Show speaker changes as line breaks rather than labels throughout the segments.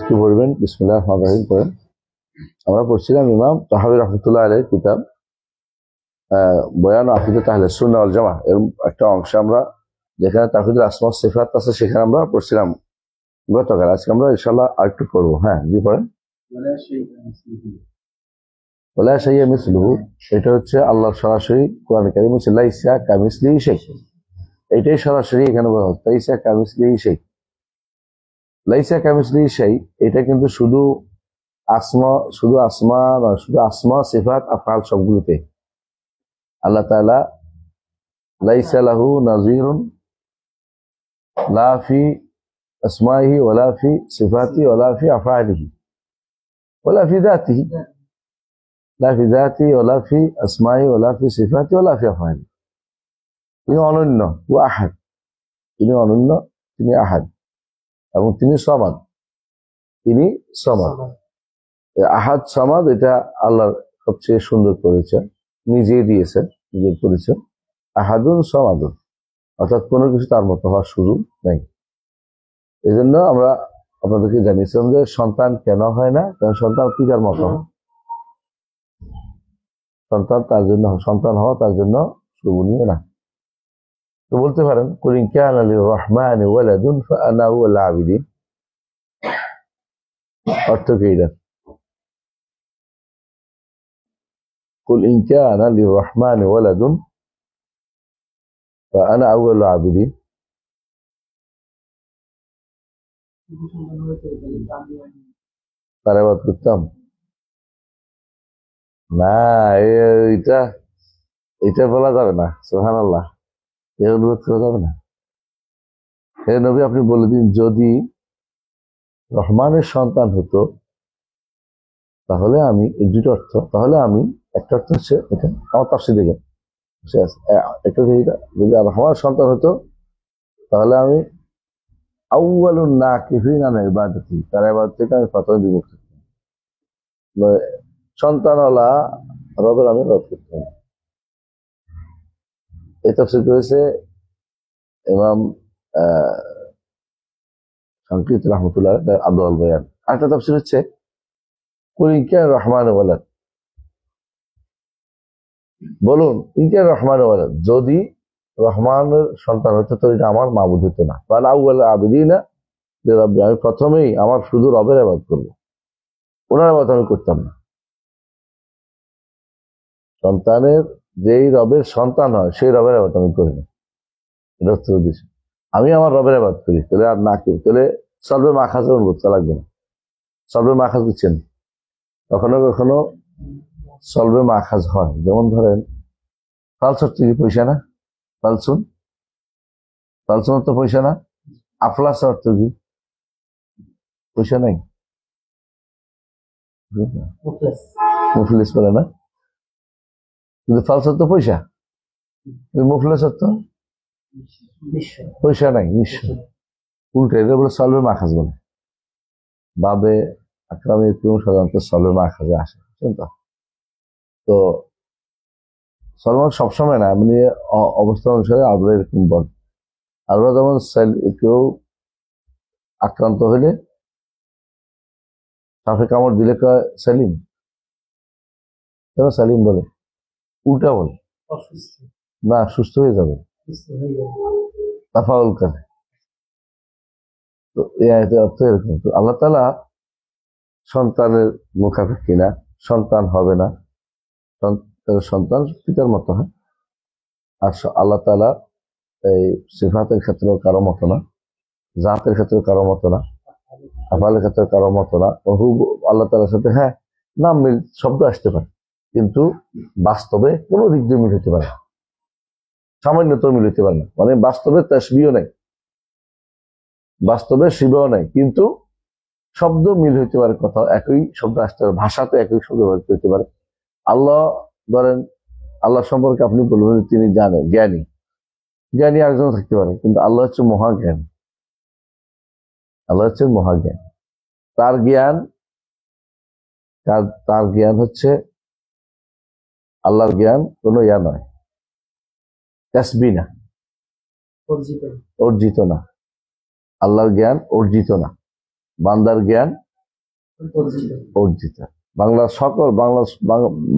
কি পড়বেন? বিসমিল্লাহির রহমানির রহিম পড়েন। আমরা পড়ছিলাম ইমাম তাহাবী রাহমাতুল্লাহ আলাইহির কিতাব বয়ান আকিদাত আহলে সুন্নাহ ওয়াল জামাআহ এর একটা অংশ আমরা যেখানে তাওহীদুল আসমা ওয়াস সিফাত আছে সেখানে আমরা পড়ছিলাম গতকাল। আজকে আমরা ইনশাআল্লাহ আরেকটু পড়বো। হ্যাঁ, জি পড়েন। ওয়ালা শাইআ মিসলুহু, এটা হচ্ছে আল্লাহর সরাসরি কোরআন কারীমে বলছে লাইসা কামিসলিহি শাই, এটাই সরাসরি এখানে বলা হচ্ছে লাইসা কামিসলিহি শাই। লাইসা কামিসলিহি শাই এটা কিন্তু শুধু আসমা সিফাত আফআল সবগুলোতে আল্লাহ তাআলা লাইসা লাহু নাযীরুন লা ফি আসমাইহি ওয়ালা ফি সিফাতিহি ওয়ালা ফি আফআলিহি ওয়ালা ফি যাতিহি, লা ফি যাতিহি ওয়ালা ফি আসমাইহি ওয়ালা ফি সিফাতিহি ওয়ালা ফি আফআলিহি। তিনি অনন্য, ওয়া আহাদ, তিনি অনন্য, তিনি আহাদ এবং তিনি সমাদ, তিনি সমাদ। আহাদ সমাদ এটা আল্লাহর সবচেয়ে সুন্দর পরিচয়, নিজেই দিয়েছেন নিজের পরিচয়। আহাদুন সমাদুন, অর্থাৎ কোনো কিছু তার মতো হওয়ার সুযোগ নেই। এই জন্য আমরা আপনাদেরকে জানিয়েছিলাম যে সন্তান কেন হয় না, কারণ সন্তান পিতার মতো হয়। সন্তান হওয়া তার জন্য শুভনীয় না। তো বলতে পারেন কুল ইন কানা লির-রহমানি ওয়ালাদুন ফাআনা আউয়াল আবিদিন, অর্থ কি এটা? কুল ইন কানা লির-রহমানি ওয়ালাদুন ফাআনা আউয়াল আবিদিন। তার ইবাদত করতাম না, এটা বলা যাবে না। সুবহানাল্লাহ, এই অনুরোধ করা যাবে না। হে নবী, আপনি বলে দিন যদি রহমানের সন্তান হতো তাহলে আমি, এই দুটো অর্থ, তাহলে আমি, একটা অর্থ হচ্ছে এটা আমার তাফসীর দেখে একটা যদি রহমানের সন্তান হতো তাহলে আমি আউয়ালুন নাকিফিন আন ইবাদাতি, তার ইবাদত থেকে আমি প্রথমে বিমুখ থাকতাম। সন্তানওয়ালা রবের আমি ইবাদত করতাম। এই তাফসীর করেছে ইমাম সংকৃত রহমতুল্লাহ আব্দুল বয়ান। আরেকটা তাফসীর হচ্ছে কুল ইন কানা রহমান ওয়ালাদ, বলুন ইন কানা রহমান ওয়ালাদ, যদি রহমানের সন্তান হতো তো এটা আমার মাবুদ হতো না। কারণ আউয়াল আবিদিনা লিরাব্বি, আমি প্রথমেই আমার শুধু রবের ইবাদত করবো, ওনার ইবাদত আমি করতাম না। সন্তানের যেই রবের সন্তান হয় সেই রবের ইবাদত আমি করি না, এটা হচ্ছে উদ্দেশ্য। আমি আমার রবের ইবাদত করি, তাহলে আর না করি, তাহলে সলবে মাখাজের অনুভূতি লাগবে না। সলবে মাখাজ দিচ্ছেন, কখনো কখনো সলবে মাখাজ হয়, যেমন ধরেন ফালস অর্থ কি? পয়সা না? ফালসুন অর্থ পয়সা না? আফলাস অর্থ কি? পয়সা নাই, মুফলিস বলে না, কিন্তু ফালস অর্থ পয়সা, মুফলিস অর্থ পয়সা নাই, নিঃস্ব। উল্টে এটা বলে সলবে মাখাজ বলে। বাবে আকরামে সাধারণত সলবে মাখাজে আসে, তো সলমান সবসময় না, এমনি অবস্থা অনুসারে আল্লাহ এরকম বল। আল্লাহ যেমন কেউ আক্রান্ত হইলে সাপে কামড় দিলে সালিম, কেন সালিম বলে? উল্টা বলে না, সুস্থ হয়ে যাবে, তাফাউল করে। তো এই আয়াতের অর্থ এরকম। তো আল্লাহ তাআলা সন্তানের মুখাপেক্ষী না, সন্তান হবে না, সন্তান পিতার মতো হয়। আর আল্লাহ তাআলা এই সিফাতের ক্ষেত্রেও কারো মতো না, জাতের ক্ষেত্রেও কারো মতো না, আফআলের ক্ষেত্রে কারো মতো না। আল্লাহ তাআলার সাথে হ্যাঁ নাম মিল শব্দ আসতে পারে, কিন্তু বাস্তবে কোনো দিক দিয়ে মিল হতে পারে না, সামান্যত মিল হতে পারে না। মানে বাস্তবে তাসবিহও নাই, বাস্তবে শিবাও নাই, কিন্তু শব্দ মিল হইতে পারে, কথা একই শব্দ আসতে পারে, ভাষাতে একই শব্দ হইতে পারে। আল্লাহ ধরেন, আল্লাহ সম্পর্কে আপনি বলবেন তিনি জানেন, জ্ঞানী, জ্ঞানী একজন থাকতে পারে, কিন্তু আল্লাহ হচ্ছে মহাজ্ঞান, আল্লাহ হচ্ছে মহাজ্ঞান। তার জ্ঞান হচ্ছে, আল্লাহর জ্ঞান কোনো ইয়া নয়, তাসবিহ না, অর্জিত না। আল্লাহর জ্ঞান অর্জিত না, বান্দার জ্ঞান অর্জিত। বাংলার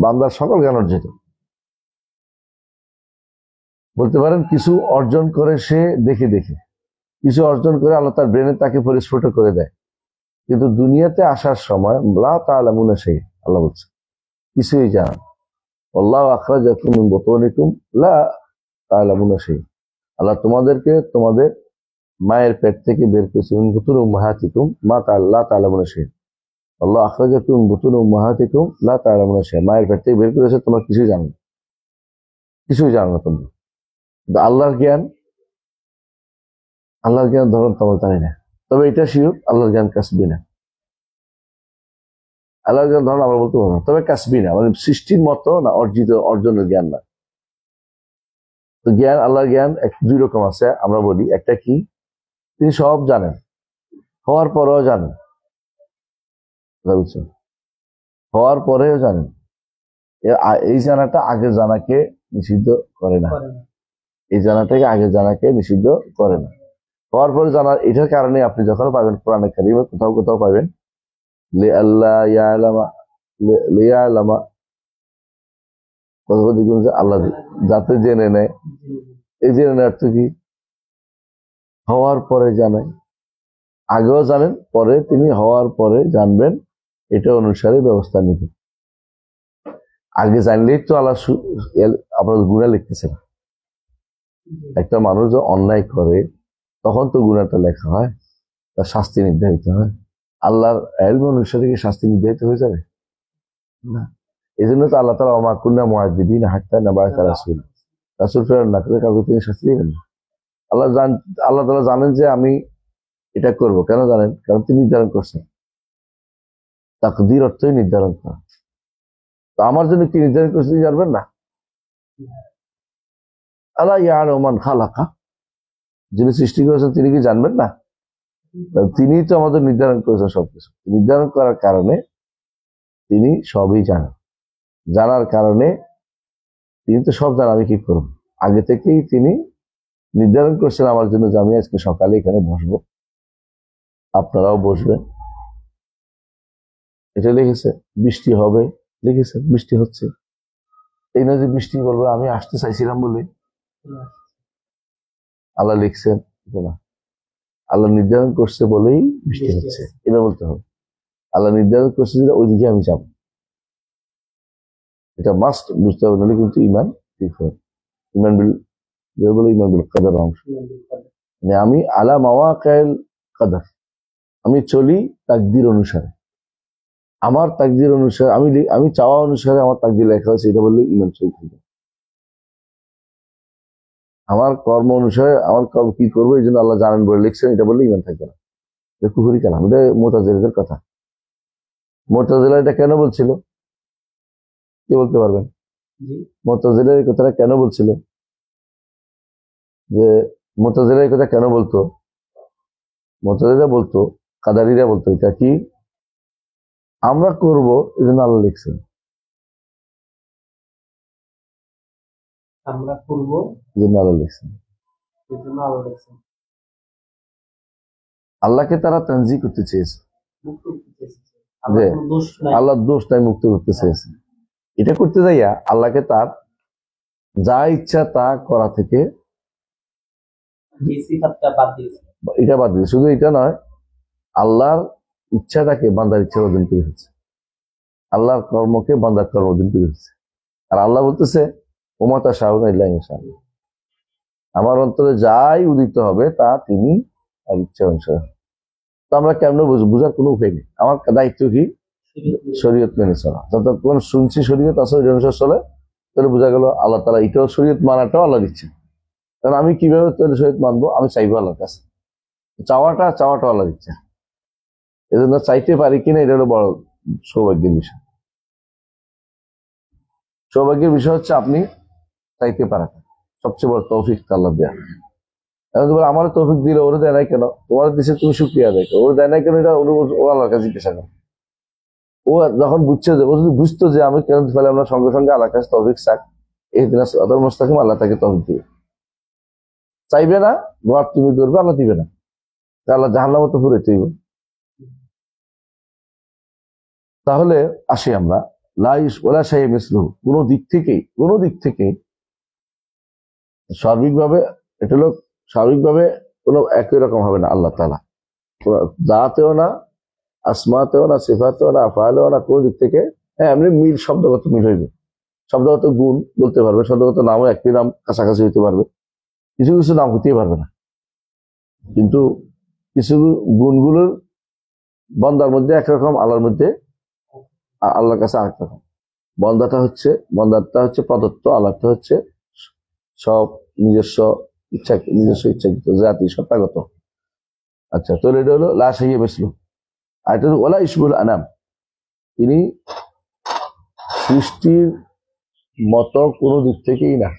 বান্দার সকল জ্ঞান অর্জিত। বলতে পারেন কিছু অর্জন করে সে দেখে দেখে, কিছু অর্জন করে আল্লাহ তার ব্রেনে তাকে পরিস্ফুট করে দেয়, কিন্তু দুনিয়াতে আসার সময় লা তা'লামুনা শাই, আল্লাহ বলছে কিছুই জানা। আল্লাহ আখরাজাকুম মিন বুতুনিকুম লা তা'লামুনা শাই, আল্লাহ তোমাদেরকে তোমাদের মায়ের পেট থেকে বের করেছে, মিন বুতুনি উম্মাহাতিকুম লা তা'লামুনা শাই। আল্লাহ আখরাজাকুম মিন বুতুনি উম্মাহাতিকুম লা তা'লামুনা শাই, মায়ের পেট থেকে বের করেছে, তোমরা কিছুই জানো না, কিছুই জানো না তোমরা। কিন্তু আল্লাহর জ্ঞান ধরুন তোমরা জানি না, তবে এটা শিওর আল্লাহর জ্ঞান কাসবি না। আল্লাহর জ্ঞান ধরুন আমরা বলতে পারবো না, তবে কাসবি না, মানে সৃষ্টির মতো না, অর্জনের জ্ঞান না। তো জ্ঞান, আল্লাহর জ্ঞান দুই রকম আছে আমরা বলি। একটা কি, তিনি সব জানেন, হওয়ার পরেও জানেন, বুঝছেন, হওয়ার পরেও জানেন। এই জানাটা আগের জানাকে নিষিদ্ধ করে না, এই জানাটাকে আগের জানাকে নিষিদ্ধ করে না। হওয়ার পরে জানার এটার কারণে আপনি যখন পাবেন কোরআনে কারিমে কোথাও কোথাও পাবেন লিয়ালামা, কথা দেখবেন যে আল্লাহ যাতে জেনে নেয়। এই জেনে নেয় অর্থ কি, হওয়ার পরে জানায়, আগেও জানেন, পরে তিনি হওয়ার পরে জানবেন, এটা অনুসারে ব্যবস্থা নিবেন। আগে জানলেই তো আল্লাহ আপনার গুনাহ লিখতেছে না। একটা মানুষ যে অন্যায় করে তখন তো গুনাহটা লেখা হয়, তার শাস্তি নির্ধারিত হয়। আল্লাহর ইলম অনুসারে কি শাস্তি নির্ধারিত হয়ে যাবে না? এই জন্য তো আল্লাহ তাআলা ওমা কুন্না মুআযিবিনা হাত্তা নাবআসা রাসূল, রাসূল প্রেরণ না করে কাউকে তিনি শাস্তি দিবেন না। আল্লাহ তাআলা জানেন যে আমি এটা করব, কেন জানেন? কারণ তিনি নির্ধারণ করছেন। তাকদীর অর্থই নির্ধারণ করা। তো আমার জন্য কি নির্ধারণ করছেন জানবেন না? আলা ইয়ালামু মান খালাকা, যিনি সৃষ্টি করেছেন তিনি কি জানবেন না? তিনি তো আমাদের নির্ধারণ করেছেন সবকিছু। নির্ধারণ করার কারণে তিনি সবই জানেন, জানার কারণে তিনি তো সব জানেন আমি কি করব। আগে থেকেই তিনি নির্ধারণ করছেন আমার জন্য যে আমি আজকে সকালে এখানে বসবো, আপনারাও বসবেন, এটা লিখেছে। বৃষ্টি হবে লিখেছে, বৃষ্টি হচ্ছে। এই না যে বৃষ্টি বলবো আমি আসতে চাইছিলাম বলে আল্লাহ লিখছেন, না, আল্লাহ নির্ধারণ করছে বলেই বৃষ্টি হচ্ছে, এটা বলতে হবে। আল্লাহ নির্ধারণ করছে যে ওইদিকে আমি যাব, এটা মাস্ট বুঝতে হবে, নাহলে কিন্তু ইমান ঠিক হয়। ইমান বিল কাদার অংশ, মানে আমি আলা মাওয়াকিল কাদার, আমি চলি তাকদীর অনুসারে, আমার তাকদীর অনুসারে, আমি চাওয়া অনুসারে আমার তাকদীর লেখা হয়েছে, এটা বললে ইমান চলতে হবে। আমার কর্ম অনুসারে আমার কর্ম কি করবো এই জন্য আল্লাহ জানেন বলে লিখছেন, এটা বললে ইমান থাকবে না। এটা কুফরি কালাম, এটা মুতাজিলাদের কথা। মুতাজিলা এটা কেন বলছিল, কি বলতে পারবেন? মুতাজিলা এই কথাটা কেন বলছিল? যে মুতাজিলা এই কথা কেন বলতো? মুতাজিলা বলতো, কাদারিরা বলতো, এটা কি আমরা করব এই জন্য আল্লাহ লিখছেন, আমরা করব এই জন্য আল্লাহ লিখছেন। আল্লাহকে তারা তানজি করতে চেয়েছে, আল্লাহ দোষ তাই মুক্ত করতে চেয়েছে। এটা করতে যাইয়া আল্লাহকে তার যা ইচ্ছা তা করা থেকে এটা বাদ দিয়েছে। শুধু এটা নয়, আল্লাহর ইচ্ছাটাকে বান্দার ইচ্ছার অধীন করে হচ্ছে, আল্লাহর কর্মকে বান্দার কর্ম অধীন করে হচ্ছে। আর আল্লাহ বলতেছে ওমাতা শাহুনা ইল্লা ইনশাআল্লাহ, আমার অন্তরে যাই উদিত হবে তা তিনি আর ইচ্ছা অনুসারে। তো আমরা কেমন বুঝার কোনো উপায় নেই। আমার দায়িত্ব কি? শরীয়ত মেনে চলা। যতক্ষণ শুনছি শরীয়ত আসলে অনুসারে চলে, তাহলে বোঝা গেল আল্লাহ তাআলা এটাও শরীয়ত মানাটাও আল্লাহ দিচ্ছে। কারণ আমি কিভাবে তাহলে শরীয়ত মানবো? আমি চাইবো আল্লাহর কাছে, চাওয়াটাও আল্লাহ দিচ্ছে। এই জন্য চাইতে পারি কিনা এটা হলো বড় সৌভাগ্যের বিষয়। সৌভাগ্যের বিষয় হচ্ছে আপনি চাইতে পারেন, সবচেয়ে বড় তৌফিক আল্লাহ দেয়া। এখন তোমার আমার তৌফিক দিলে ওরা দেয় নাই কেন? তোমার দেশে তুমি শুকরিয়া আদায় করো, ওরা দেয় নাই কেন? এটা ও আল্লাহর কাছে জিজ্ঞাসা করো। ও যখন বুঝছে যে, ও যদি বুঝতো যে আমি কেন ফেলে, আমরা সঙ্গে সঙ্গে আল্লাহর কাছে তৌফিক চাক, এই দিন সিরাতাল মুস্তাকিম, আল্লাহ তাকে তৌফিক দিবে। চাইবে না, গোয়ার তুমি করবে, আল্লাহ দিবে না, আল্লাহ জাহান্নামে তো পুরাইতে হইব। তাহলে আসি আমরা লাইস ওলা শাই মিসলুহু, কোনো দিক থেকে সার্বিকভাবে এটা হলো সার্বিকভাবে কোনো একই রকম হবে না আল্লাহ তাআলা, জাতেও না, আসমাতেও না, সিফাতেও না, আফআলেও না, কোনো দিক থেকে। হ্যাঁ, এমনি মিল, শব্দগত মিল হইবে, শব্দগত গুণ বলতে পারবে, শব্দগত নামও একটি নাম কাছাকাছি হইতে পারবে, কিছু কিছু নাম হইতেই পারবে না। কিন্তু কিছু গুণগুলোর বন্দার মধ্যে একরকম, আল্লাহর মধ্যে, আল্লাহর কাছে আরেক রকম। বন্দারটা হচ্ছে প্রদত্ত, আল্লাহটা হচ্ছে সব নিজস্ব ইচ্ছাকৃত জাতি সত্তাগত। আচ্ছা, তো এটা হলো লা শাইয়া মিসলু। আর এটা হলো ওয়ালা ইশবুল আনাম, তিনি সৃষ্টির মতো কোনো দিক থেকেই না।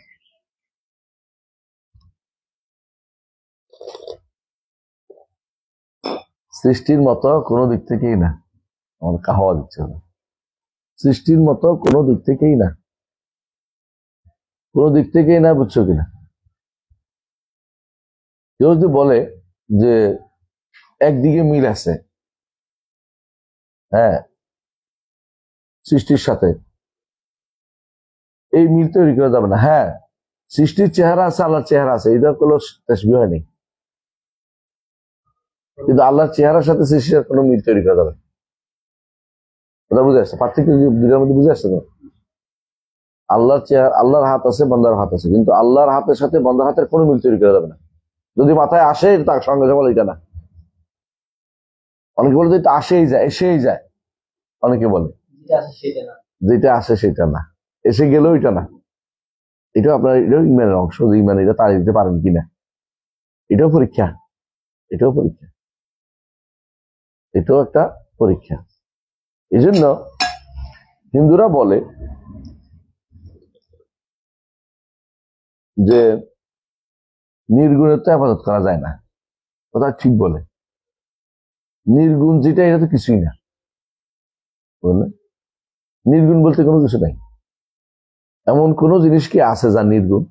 সৃষ্টির মতো কোনো দিক থেকেই না, আমার কাহাওয়া দিচ্ছে না। সৃষ্টির মতো কোনো দিক থেকেই না, কোনো দিক থেকেই না, বুঝছো কিনা? কেউ যদি বলে যে একদিকে মিল আছে, হ্যাঁ, সৃষ্টির সাথে, এই মিল তৈরি করা যাবে না। হ্যাঁ, সৃষ্টির চেহারা আছে, আল্লাহর চেহারা আছে, এটা কোনো তাসবিহ হয়নি, কিন্তু আল্লাহর চেহারার সাথে সৃষ্টির কোনো মিল তৈরি করা যাবে না। ওটা বুঝে আসছে? পার্থক্য দুটার মধ্যে বুঝে আসছে তো? আল্লাহর চেহারা, আল্লাহর হাত আছে, বান্দার হাত আছে, কিন্তু আল্লাহর হাতের সাথে বান্দার হাতের কোনো মিল তৈরি করা যাবে না। যদি মাথায় আসে তার সঙ্গে সঙ্গে এটা না। অনেকে বলে যে এটা আসেই যায়, এসেই যায়, অনেকে বলে যেটা আসে সেটা না, এসে গেলেও এটা না। এটাও আপনার, এটাও ইমানের অংশ, যে ইমান এটা তাড়িয়ে দিতে পারেন কিনা, এটাও পরীক্ষা, এটাও পরীক্ষা, এটাও একটা পরীক্ষা। এই জন্য হিন্দুরা বলে যে নির্গুণের তো আবাদত করা যায় না, কথা ঠিক বলে। নির্গুণ যেটা, এটা তো কিছুই না, বুঝলেন? নির্গুণ বলতে কোনো কিছু নাই। এমন কোন জিনিস কি আছে যা নির্গুণ?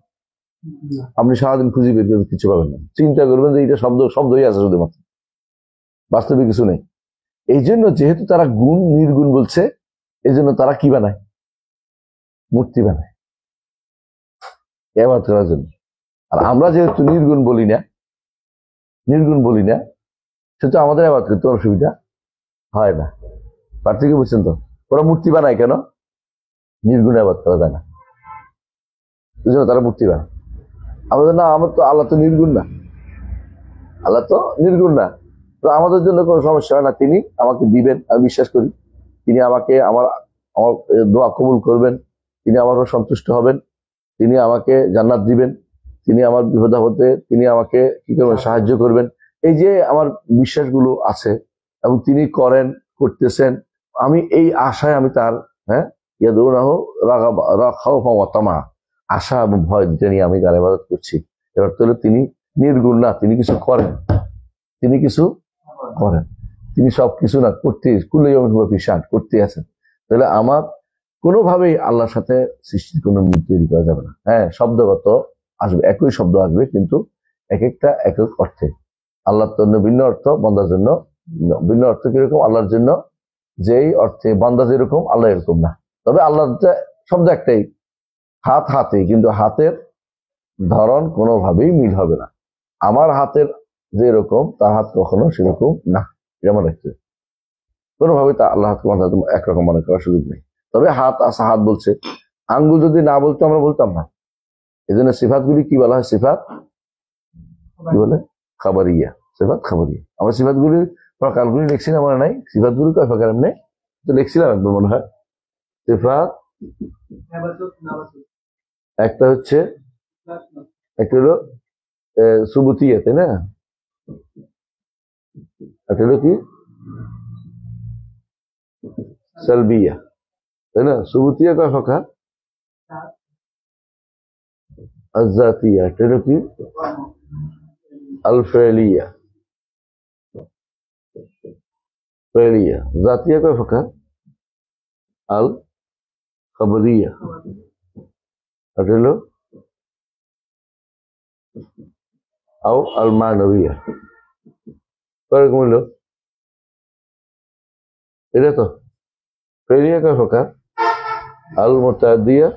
আপনি সারাদিন খুঁজে বের করবেন, কিছু পাবেন না। চিন্তা করবেন যে এটা শব্দই আছে শুধুমাত্র, বাস্তবে কিছু নেই। এই জন্য যেহেতু তারা গুণ নির্গুণ বলছে, এই জন্য তারা কি বানায়? মূর্তি বানায় ইবাদত করার জন্য। আর আমরা যেহেতু নির্গুণ বলি না, সেহেতু আমাদের ইবাদত করতে অসুবিধা হয় না। পার্থক্য বুঝছেন তো? ওরা মূর্তি বানায় কেন? নির্গুণ ইবাদত করা যায় না, এই জন্য তারা মূর্তি বানায়। আমাদের না, আমার তো আল্লাহ তো নির্গুণ না, আল্লাহ তো নির্গুণ না, তো আমাদের জন্য কোনো সমস্যা হয় না। তিনি আমাকে দিবেন, আমি বিশ্বাস করি। তিনি আমাকে আমার আমার দোয়া কবুল করবেন, তিনি আমার উপর সন্তুষ্ট হবেন, তিনি আমাকে জান্নাত দিবেন, তিনি আমার বিপদ আপদে তিনি আমাকে কি করবেন? সাহায্য করবেন। এই যে আমার বিশ্বাসগুলো আছে, এবং তিনি করতেছেন, আমি এই আশায় আমি তার, হ্যাঁ, ইয়াদুনাহ রাখাও পাওয়া তামা, আশা এবং ভয় দুটো নিয়ে আমি তার ইবাদত করছি। এবার তাহলে তিনি নির্গুণ না, তিনি কিছু করেন, তিনি সবকিছু না করতে করতে আছেন। তাহলে আমার কোনোভাবেই আল্লাহর সাথে সৃষ্টির কোনো মিল তৈরি করা যাবে না। হ্যাঁ, শব্দগত আসবে, একই শব্দ আসবে, কিন্তু এক একটা এক এক অর্থে। আল্লাহর জন্য ভিন্ন অর্থ, বান্দার জন্য ভিন্ন অর্থ। কিরকম? আল্লাহর জন্য যেই অর্থে বান্দা যেরকম, আল্লাহ এরকম না। তবে আল্লাহর শব্দ একটাই, হাতে, কিন্তু হাতের ধরন কোনোভাবেই মিল হবে না। আমার হাতের যেরকম, তার হাত কখনো সেরকম না, এটা মনে রাখতে। কোনোভাবে তা আল্লাহ হাতকে একরকম মনে করার সুযোগ নেই। তবে হাত আছে, হাত বলছে। আঙ্গুল যদি না বলতো আমরা বলতাম না। এই জন্য সিফাত গুলি কি বলা হয়? সিফাত কি বলে? খাবারিয়া, সিফাত খাবারিয়া। আমরা সিফাত গুলির প্রকারগুলি লিখছি না, মনে নাই? সিফাত গুলি কয় প্রকার এমনি তো লিখছিলাম একবার মনে হয়। সিফাত একটা হচ্ছে, একটা হলো সুবুতিয়া, তাই না? একটা হলো কি সালবিয়া, তাই না? সুবুতিয়া কয় প্রকার? আজাতিয়া। একটা হলো কি আলফেলিয়া, জাতীয় কয় প্রকার? আল খাবরিয়া। এটা হলো আও আল মানবিয়া। কয়রকম হলো? এটা তো ফেরিয়া কয় প্রকার? আল মুতাআদ্দিয়া,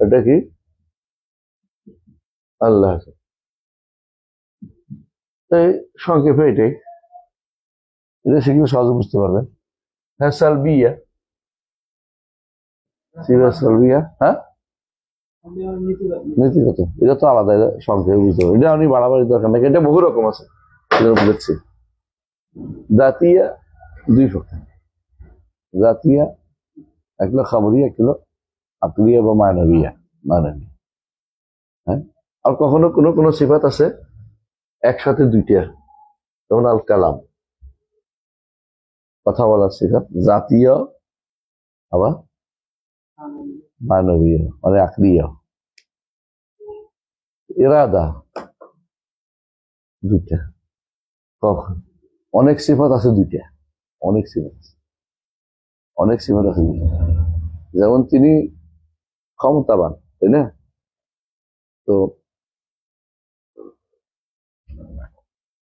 এটা কি? আল্লাহ। এই সংক্ষেপে এটাই, এটা শিখলে সহজে বুঝতে পারবেন। হ্যাঁ, সালবিয়া, সিফাত সালবিয়া, হ্যাঁ নীতিগত, এটা তো আলাদা, এটা সংক্ষেপে বুঝতে পারবেন। এটা আমি বাড়াবাড়ি দরকার নাকি, এটা বহু রকম আছে, বুঝছি। জাতিয়া দুই প্রকার, জাতিয়া এক হলো খাবরিয়া, এক হলো আকলিয়া বা মানবিয়া। মানবিয়া, হ্যাঁ। আর কখনো কোনো কোনো সিফাত আছে একসাথে দুইটা, যেমন আল কালাম, কথা বলার সিফাত, জাতীয় আবার মানবীয় মানে আকলিয়া। ইরাদা দুইটা, কখন অনেক সিফাত আছে দুইটা, অনেক সিফাত আছে, অনেক সিফাত আছে দুইটা। যেমন তিনি ক্ষমতাবান, তাই না? তো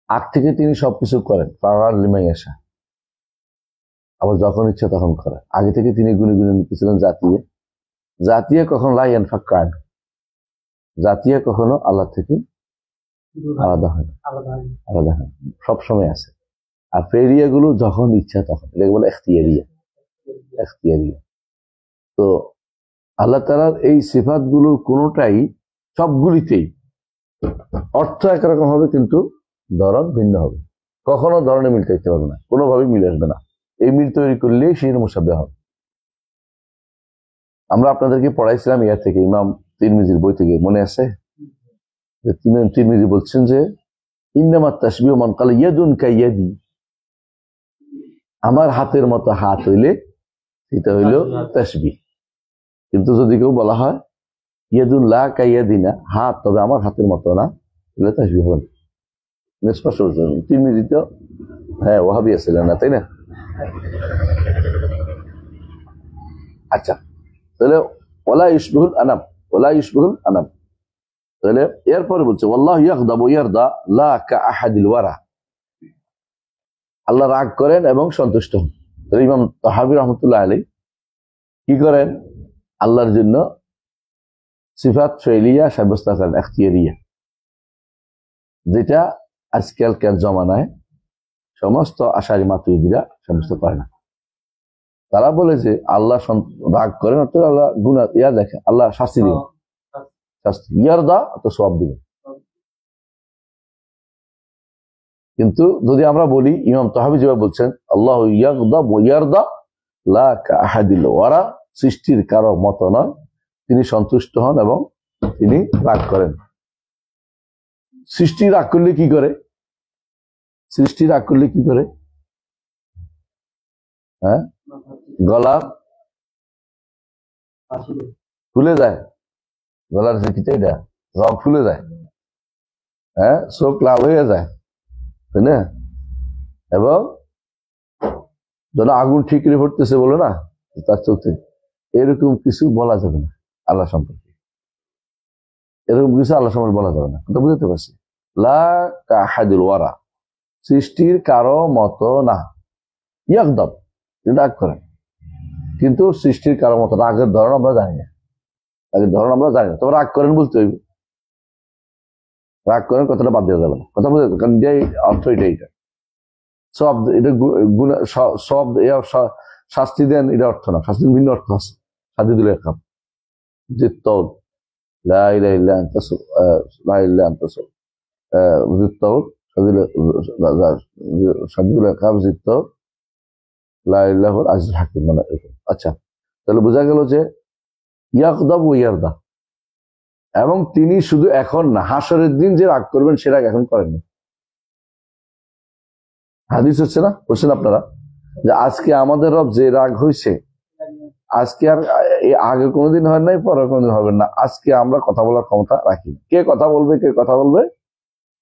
আগ থেকে তিনি সবকিছু করেন, পাওয়ার লিমাই আসা, আবার যখন ইচ্ছা তখন করেন। আগে থেকে তিনি গুনে গুনে নিতেছিলেন জাতীয়, জাতীয় কখনো লাইন ফাঁকান, জাতীয় কখনো আল্লাহ থেকে আলাদা হয়, আলাদা হয়, সবসময় আছে। আর ফেরিয়া গুলো যখন ইচ্ছা তখন, এটাকে বলে এখতিয়ারিয়া, এখতিয়ারিয়া। তো আল্লাহ তাআলার এই সিফাত গুলো কোনোটাই, সবগুলিতেই অর্থ একরকম হবে কিন্তু ধরন ভিন্ন হবে। কখনো ধরনে মিল থাকতে পারবে না, কোনোভাবেই মিল আসবে না। এই মিল তৈরি করলেই সেই মুসাব্বিহ হবে। আমরা আপনাদেরকে পড়াইছিলাম ইয়া থেকে, ইমাম তিরমিজির বই থেকে, মনে আছে? ইমাম তিরমিজি বলছেন যে ইন্নামাত তাশবিহু মান ক্বালা ইয়াদুন কাইয়াদি, আমার হাতের মতো হাত হইলে এটা হইল তাশবিহ। কিন্তু যদি কেউ বলা হয় ইয়াদুন লা কাইয়াদিনা, হাত তবে আমার হাতের মতো না, এটা তাশবিহ হবে না। স্পষ্ট তিরমিজি তো হ্যাঁ ওয়াহাবি ছিলেন না, তাই না? আচ্ছা, তাহলে ওয়ালা ইশবিহুল আনাম, ওয়ালা ইশবিহুল আনাম। তাহলে এরপরে বলছে ওয়াল্লাহু ইয়াগদাবু ইয়ারদা লা কাআহাদিল ওয়ারা, আল্লাহ রাগ করেন এবং সন্তুষ্ট হন। তাহলে ইমাম তাহাবী রাহমাতুল্লাহ আলাইহি কি করেন? আল্লাহর জন্য সিফাত ফেলিয়া সাব্যস্ত করেন, এখতিয়ারিয়া, যেটা আজকালকার জমানায় সমস্ত আশারি মাতুরিদীরা সাব্যস্ত করে না। তারা বলে যে আল্লাহ রাগ করেন অর্থাৎ আল্লাহ গুনাহ ইয়া দেখে, আল্লাহ শাস্তি দিবেন, শাস্তি ইয়ারদা তো সওয়াব দিবেন। কিন্তু যদি আমরা বলি ইমাম তাহাবী যেভাবে বলছেন আল্লাহু ইয়াগদাব ওয়া ইয়ারদা লা কাআহাদিল ওয়ারা, সৃষ্টির কারো মত নয়, তিনি সন্তুষ্ট হন এবং তিনি রাগ করেন। সৃষ্টি রাগ করলে কি করে? সৃষ্টি রাগ করলে কি করে? হ্যাঁ, গলা ফুলে যায়, গলার যে কিটা রগ ফুলে যায়, হ্যাঁ, চোখ লাল হয়ে যায়, তাই না? এবং যেন আগুন ঠিকরে পড়তেছে বলে না, তার চোখ থেকে, এরকম কিছু বলা যাবে না আল্লাহ সম্পর্কে, এরকম কিছু আল্লাহ সম্পর্কে বলা যাবে না। এটা বুঝতে পারছি? লা কাআহাদিল ওয়ারা, সৃষ্টির কারো মতো না। ইয়াগদাব, রাগ করেন, কিন্তু সৃষ্টির কারো মতো রাগের ধরন আমরা জানি না, রাগের ধরন আমরা জানি না। তবে রাগ করেন বলতে হইবে, রাগ করেন কথাটা বাদ দেওয়া যাবে না, কথা বুঝতে, কারণ এটাই অর্থ, এটা সব, এটা সব শাস্তি দেন, এটা অর্থ না, শাস্তির ভিন্ন অর্থ আছে। সাদিদুল ইকাব জিত্তাউদ লা ইলাহা ইল্লা আনতা লা ইলাহা আনতা জিত্তাউদ সাদিদুল ইকাব জিত্তাউদ লা ইলাহা আজিজুল হাকিম, মানে এরকম। আচ্ছা, তাহলে বোঝা গেল যে ইয়াগদাব ওয়া ইয়ারদা, এবং তিনি শুধু এখন না, হাসরের দিন যে রাগ করবেন সে রাগ এখন করেননি। হাদিস হচ্ছে না, বলছেন আপনারা যে আজকে আমাদের রব যে রাগ হয়েছে, আজকে আর আগে কোনোদিন হয় নাই, পরে কোনোদিন হবে না। আজকে আমরা কথা বলার ক্ষমতা রাখি। কে কথা বলবে, কে কথা বলবে?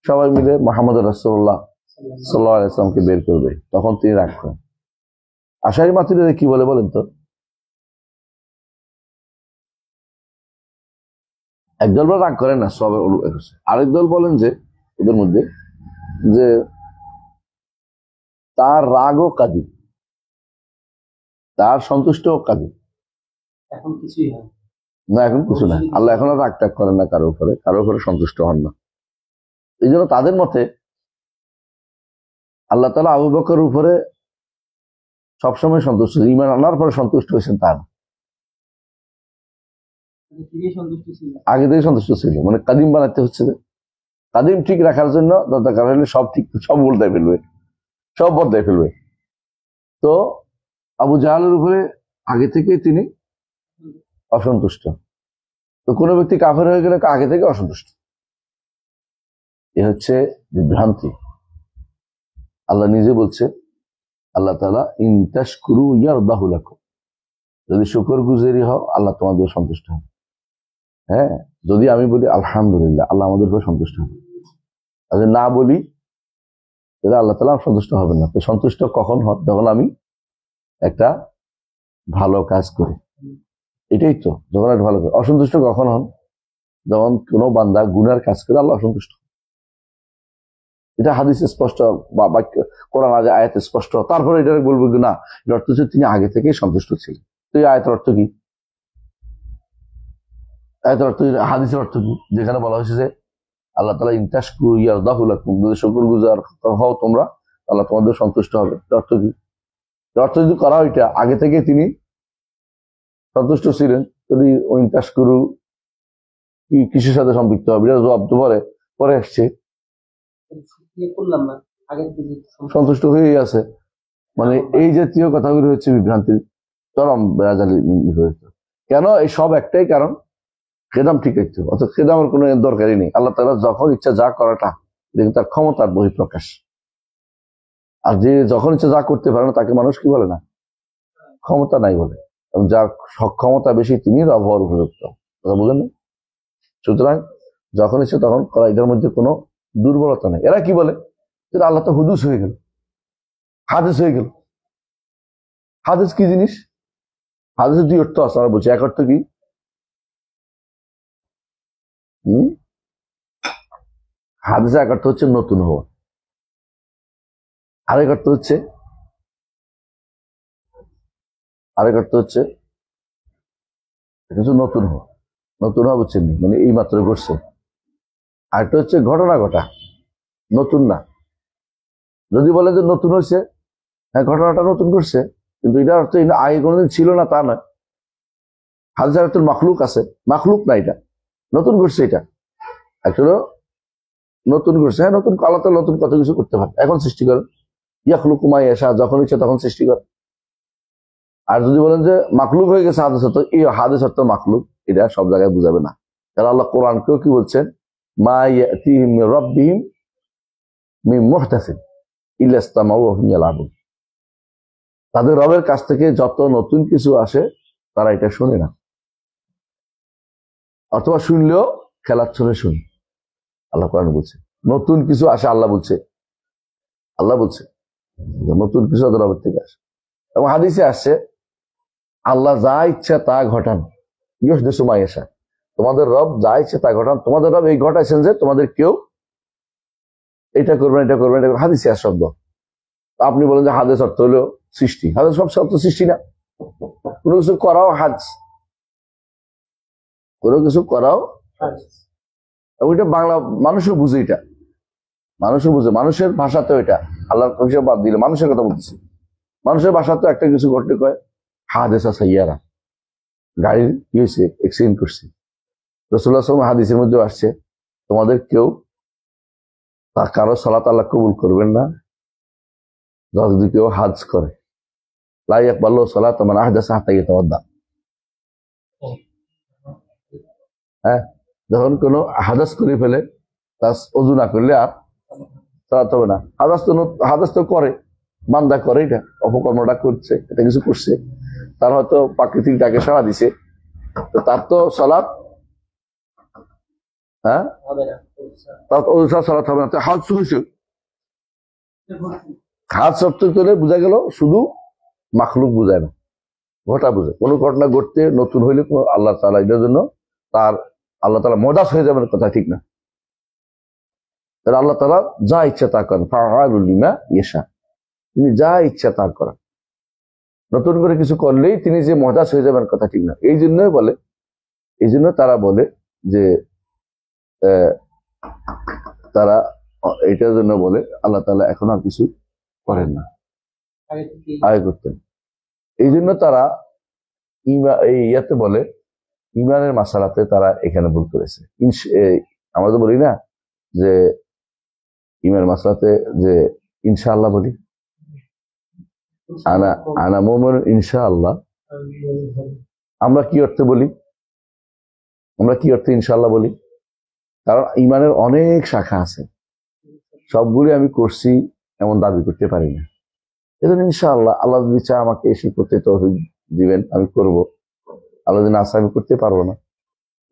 সবাই মিলে মুহাম্মদ রাসূলুল্লাহ সাল্লাল্লাহু আলাইহি ওয়াসাল্লামকে বের করবে, তখন তিনি রাগ করেন। আশারি মাতুরিদীরা কি বলে বলেন তো? একদল বলে রাগ করেন না, সব আরেক দল বলেন যে ওদের মধ্যে যে তার রাগও কাদির, তার সন্তুষ্ট কাজে।
এখন কিছুই হয়
না, এখন কিছু না। আল্লাহ এখন আর রাগ টাগ করেন না কারো উপরে সন্তুষ্ট হন না। এই জন্য তাদের মতে আল্লাহ তাআলা আবু বকরের উপরে সবসময় সন্তুষ্ট, ঈমান আনার পরে সন্তুষ্ট হয়েছেন তার আগে থেকে সন্তুষ্ট ছিল। মানে কাদিম বানাতে হচ্ছে, কাদিম ঠিক রাখার জন্য দরকার হলে সব ঠিক, সব উল্টায় ফেলবে, সব বদলায় ফেলবে। তো আবু জাহালের উপরে আগে থেকে তিনি অসন্তুষ্ট। তো কোনো ব্যক্তি কাফের হয়ে গেলে আগে থেকে অসন্তুষ্ট, এ হচ্ছে বিভ্রান্তি। আল্লাহ নিজে বলছে, আল্লাহ তাআলা ইন তাশকুরু ইয়ারদাহু লাকুম, যদি শুকর গুজারি হও আল্লাহ তোমাদের সন্তুষ্ট হবে। হ্যাঁ, যদি আমি বলি আলহামদুলিল্লাহ, আল্লাহ আমাদের উপর সন্তুষ্ট হবে। আর যদি না বলি তাহলে আল্লাহ তাআলা সন্তুষ্ট হবেন না। তো সন্তুষ্ট কখন হয়? যখন আমি একটা ভালো কাজ করি, এটাই তো। যখন একটা ভালো কাজ। অসন্তুষ্ট কখন হন? যখন কোনো বান্দা গুনার কাজ করে আল্লাহ অসন্তুষ্ট। এটা হাদিসে স্পষ্ট, বা বাক্য কোরআন আয়াতে স্পষ্ট। তারপরে এটা বলবো না, এর অর্থ হচ্ছে তিনি আগে থেকেই সন্তুষ্ট ছিলেন। তো এই আয়াতের অর্থ কি? আয়াতের অর্থ, হাদিসের অর্থ কি? যেখানে বলা হয়েছে যে আল্লাহ তাআলা ইন তাশকুরু ইয়ারদাহু লাকুম, যদি শুকরগুজার হও তোমরা আল্লাহ তোমাদের সন্তুষ্ট হবে। অর্থ কি? অর্থ যদি করা হয় এটা আগে থেকে তিনি সন্তুষ্ট ছিলেন, যদি ইন তাশকুরু কি কিসের সাথে সম্পৃক্ত হবে? এটা জবাব তো পরে আসছে, সন্তুষ্ট হয়েই আছে। মানে এই জাতীয় কথাগুলো হচ্ছে বিভ্রান্তির চরম বেড়াজালি হয়েছে। কেন? এই সব একটাই কারণ, খেদাম ঠিক রাখতে হবে। অর্থাৎ খেদামের কোনো দরকারই নেই। আল্লাহ তাআলা যখন ইচ্ছা যা করাটা, এটা তার ক্ষমতার বহিঃপ্রকাশ। আর যে যখন ইচ্ছা যা করতে পারে না তাকে মানুষ কি বলে না, ক্ষমতা নাই বলে। এবং যার সক্ষমতা বেশি তিনি রব হওয়ার উপযুক্ত, কথা বলেন না? সুতরাং যখন ইচ্ছে তখন করা, এটার মধ্যে কোনো দুর্বলতা নেই। এরা কি বলে? আল্লাহ তো হুদুস হয়ে গেল, হাদিস হয়ে গেল। হাদিস কি জিনিস? হাদিসের দুই অর্থ আছে, আমরা বলছি। এক অর্থ কি? হাদিসের এক অর্থ হচ্ছে নতুন হওয়া, আরেক অর্থ হচ্ছে নতুন হওয়া। নতুন হওয়া বুঝছেন, মানে এই মাত্র ঘটছে। আরেকটা হচ্ছে ঘটনা ঘটা, নতুন না। যদি বলে যে নতুন হয়েছে, হ্যাঁ ঘটনাটা নতুন ঘটছে, কিন্তু এটার অর্থ আগে কোনোদিন ছিল না তা নয়। হাদিসের অর্থ মাখলুক আছে, মাখলুক না, এটা নতুন ঘটছে। এটা আসলে নতুন ঘটছে। হ্যাঁ, নতুন আল্লাহ তাআলা নতুন কত কিছু করতে পারে, এখন সৃষ্টি করেন। ইয়াখলুকু মা ইয়াশা, যখন ইচ্ছা তখন সৃষ্টি করে। আর যদি বলেন যে মাখলুক হয়ে গেছে হাদিস অর্থ, এই হাদিস অর্থ মাখলুক, এটা সব জায়গায় বুঝাবে না। কারণ আল্লাহ কোরআনকেও কি বলছেন, মা ইয়াতিহিম মির রাব্বিহিম মিন মুহদাসিন ইল্লা ইসতামাউ ওয়া হুম ইয়ালাবুন, তাদের রবের কাছ থেকে যত নতুন কিছু আসে তারা এটা শুনে না, অথবা শুনলেও খেলার ছলে শুনে। আল্লাহ কোরআন বলছে নতুন কিছু আসে, আল্লাহ বলছে নতুন কিছু তাদের রবের থেকে আসে। এবং হাদিসে আসছে আল্লাহ যা ইচ্ছা তা ঘটান, ইউহদিসু মা ইয়াশা, তোমাদের রব যা ইচ্ছা তা ঘটান। তোমাদের রব এই ঘটাইছেন যে তোমাদের কেউ এটা করবেন, এটা করবেন, এটা করবেন। হাদিসে আর শব্দ। আপনি বলেন যে হাদিস অর্থ হলো সৃষ্টি। হাদিস সব শব্দ সৃষ্টি না, কোনো কিছু করাও হাজ, কোনো কিছু করাও। ওইটা বাংলা মানুষও বুঝে, এটা মানুষও বুঝে, মানুষের ভাষাতেও এটা আল্লাহর হিসাব বাদ দিলে মানুষের কথা বলতেছে। মানুষের ভাষাতেও একটা কিছু ঘটলে কয় হাদেসা সাইয়ারা, গাড়ির কি হয়েছে, অ্যাক্সিডেন্ট করছে। রাসূলুল্লাহ সাল্লাল্লাহু আলাইহি ওয়াসাল্লাম হাদিসের মধ্যে আসছে তোমাদের কেউ তার কারো সালাত আল্লাহ কবুল করবেন না যদি কেউ হাজ করে। লা ইয়াকবালু সালাতা মান আহদাসা হাত্তা ইয়াতাওয়াদ্দা। হ্যাঁ, যখন কোনো হাদাস করে ফেলে তার ওযু না করলে আর সালাত হবে না। হাদাস তো করে, বান্দা করে, এটা অপকর্মটা করছে, এটা কিছু করছে, তার হয়তো প্রাকৃতিক ডাকে সাড়া দিছে, তো তার তো সালাত, হ্যাঁ তার সালাত হবে না। তো হাজ শুনেছে, হাজ শব্দ করে বোঝা গেল শুধু মাখলুক বোঝায় না, ঘটা বোঝে। কোন ঘটনা ঘটতে নতুন হইলে আল্লাহ তাআলা এটার জন্য আল্লাহ তাআলা মদাস হয়ে যাবেন, কথা ঠিক না। আল্লাহ তাআলা যা ইচ্ছা তা করেন, ফাআলুল লিমা ইয়াশা, তিনি যা ইচ্ছা তা করেন। নতুন করে কিছু করলেই তিনি যে মহতাজ হয়ে যাবেন কথা ঠিক না। এই জন্য তারা বলে যে তারা এটার জন্য বলে আল্লাহ তাআলা এখন আর কিছু করেন না, আগে করতেন। এই জন্য তারা এই ইয়াতে বলে ইমানের মাসালাতে তারা এখানে ভুল করেছে। আমরা তো বলি না যে ইমানের মাসালাতে যে ইনশাআল্লাহ বলি, আনা মুমিনুন ইনশাআল্লাহ। আমরা কি অর্থে বলি? আমরা কি অর্থে ইনশাআল্লাহ বলি? কারণ ইমানের অনেক শাখা আছে, সবগুলি আমি করছি এমন দাবি করতে পারি না। এজন্য ইনশাআল্লাহ আল্লাহ যদি চায় আমাকে এসে করতে তৌফিক দিবেন, আমি করব। আল্লাহ যদি না চায় আমি করতে পারবো না।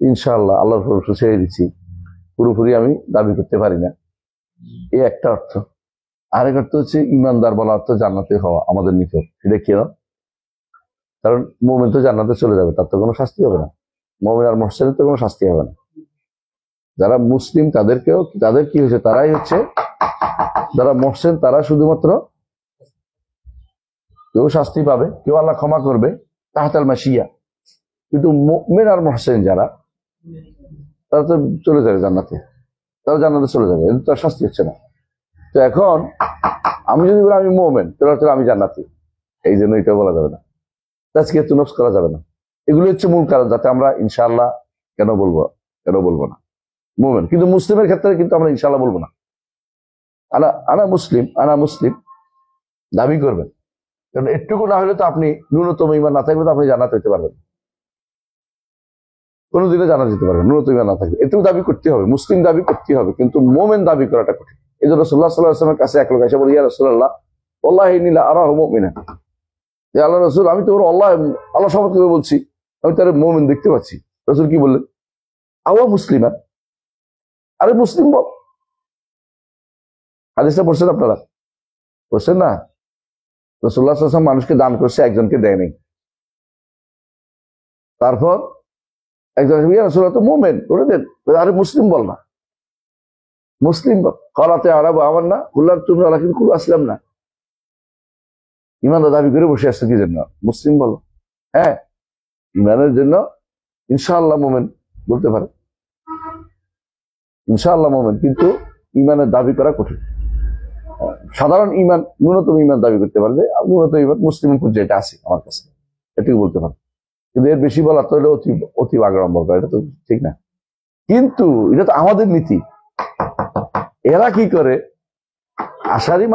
ইনশাআল্লাহ আল্লাহর উপর ছেড়ে দিচ্ছি, পুরোপুরি আমি দাবি করতে পারি না। এই একটা অর্থ। আরেক অর্থ হচ্ছে ইমানদার বলা অর্থ জান্নাতে হওয়া আমাদের নিকট। এটা কি? কারণ মুমিন তো জান্নাতে চলে যাবে, তার তো কোনো শাস্তি হবে না। মুমিন আর মুহসিনের তো কোনো শাস্তি হবে না। যারা মুসলিম তাদের কি হয়েছে, তারাই হচ্ছে যারা মুহসিন, তারা শুধুমাত্র কেউ শাস্তি পাবে, কেউ আল্লাহ ক্ষমা করবে, তাহতাল মাশিয়া। কিন্তু মুমিন আর মুহসিন যারা, তারা তো চলে যাবে জান্নাতে, তারা জান্নাতে চলে যাবে, কিন্তু তার শাস্তি হচ্ছে না। তো এখন আমি যদি বলি আমি মুমিন, তাহলে আমি জান্নাতি, এই জন্য এটা বলা যাবে না, তাজকিয়াত নফস করা যাবে না। এগুলো হচ্ছে মূল কারণ, যাতে আমরা ইনশাআল্লাহ কেন বলবো না মুমিন। কিন্তু মুসলিমের ক্ষেত্রে কিন্তু আমরা ইনশাআল্লাহ বলবো না। আনা মুসলিম দাবি করবেন, কারণ একটুকু না হলে তো আপনি ন্যূনতম ঈমান না থাকলে তো আপনি জান্নাত হইতে পারবেন, কোনোদিনও জানা যেতে পারবেন ন্যূনতম ঈমান না থাকলে। এটুকু দাবি করতে হবে, মুসলিম দাবি করতে হবে, কিন্তু মুমিন দাবি করাটা কঠিন। এই জন্য রাসূলুল্লাহ সাল্লাল্লাহু আলাইহি ওয়াসাল্লামের কাছে এক লোক এসে বলে, ইয়া রাসূলুল্লাহ ওয়াল্লাহি ইন্নী লা আরাহু মুমিনা। যে আল্লাহ রাসূল, আমি তো আল্লাহ শপথ করে বলছি আমি তার মুমিন দেখতে পাচ্ছি। রাসূল কি বললেন? আওয়া মুসলিমা, আরে মুসলিম বল। হাদিসটা পড়ছেন আপনারা? পড়ছেন না? রাসূলুল্লাহ সাল্লাল্লাহু আলাইহি ওয়াসাল্লাম মানুষকে দান করছে, একজনকে দেয় নাই। তারপর একজন, ইয়া রাসূলুল্লাহ তো মুমিন, ওরে দেন। আরে মুসলিম বল না, মুসলিম বল। কলাতে আরাব আমার না কুল্লার তুমি আল্লাহ, কিন্তু কুল আসলাম না। ইমানদার দাবি করে বসে আসছে কি জন্য? মুসলিম বলো। হ্যাঁ, ইমানের জন্য ইনশাআল্লাহ মুমিন বলতে পারে, ইনশাআল্লাহ মুমিন, কিন্তু ইমানের দাবি করা কঠিন। সাধারণ ইমান, ন্যূনতম ইমান দাবি করতে পারবে, ন্যূনতম ইমান মুসলিম যেটা আছে আমার কাছে, এটুকু বলতে পারে। কিন্তু এর বেশি বলা তো হলে অতি আগ্রম্বর করা, এটা তো ঠিক না। কিন্তু এটা তো আমাদের নীতি। এরা কি করে? আশারি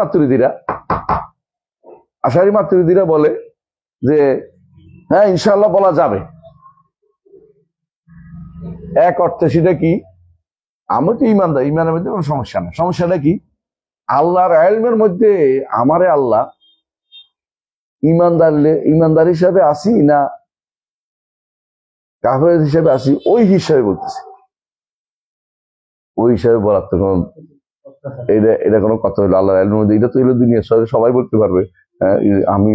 মাতুরিদিরা বলে যে হ্যাঁ ইনশাআল্লাহ বলা যাবে। এক অর্থে সেটা কি, আমি তো ইমানদার, ইমানের মধ্যে কোনো সমস্যা না। সমস্যাটা কি? আল্লাহর ইলমের মধ্যে আমারে আল্লাহ ইমানদার হিসাবে আসি না কাফের হিসাবে আসি, ওই হিসাবে বলতেছি। ওই হিসাবে বলার তো কোন এটা কোনো কথা হলো আল্লাহর ইলমের মধ্যে? এটা তো হলো দুনিয়া, সবাই বলতে পারবে আমি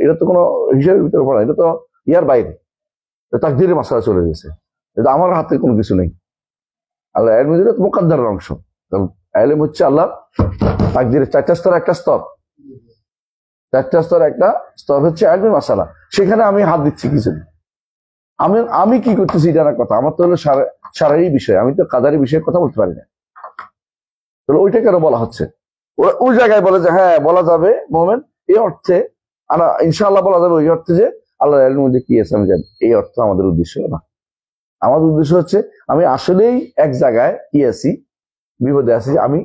এটা তো কোনো হিসাবের ভিতরে পড়া, এটা তো ইয়ার বাইরে, তাকদীরের মাসআলা চলে গেছে। এটা আমার হাতে কোনো কিছু নেই। আল্লাহ ইলম এটা মুকদ্দারের অংশ। কারণ ইলম হচ্ছে আল্লাহ তাকদীরের চারটা স্তর, একটা স্তর হচ্ছে ইলমের মাসআলা। সেখানে আমি হাত দিচ্ছি কিছু না। আমি কি করতেছি এটা না কথা, আমার তো হলো শারঈ বিষয়, আমি তো কাদারি বিষয়ে কথা বলতে পারি না। তাহলে ওইটা কেন বলা হচ্ছে? ওই জায়গায় বলে যে হ্যাঁ বলা যাবে মুমিন, এই অর্থে ইনশাআল্লাহ বলা যাবে, ওই অর্থে যে আল্লাহর ইলমের মধ্যে কি আছে আমি জানি। এই অর্থ আমাদের উদ্দেশ্য না। আমাদের উদ্দেশ্য হচ্ছে আমি আসলেই এক জায়গায় কি আছি, বিপদে আছি, আমি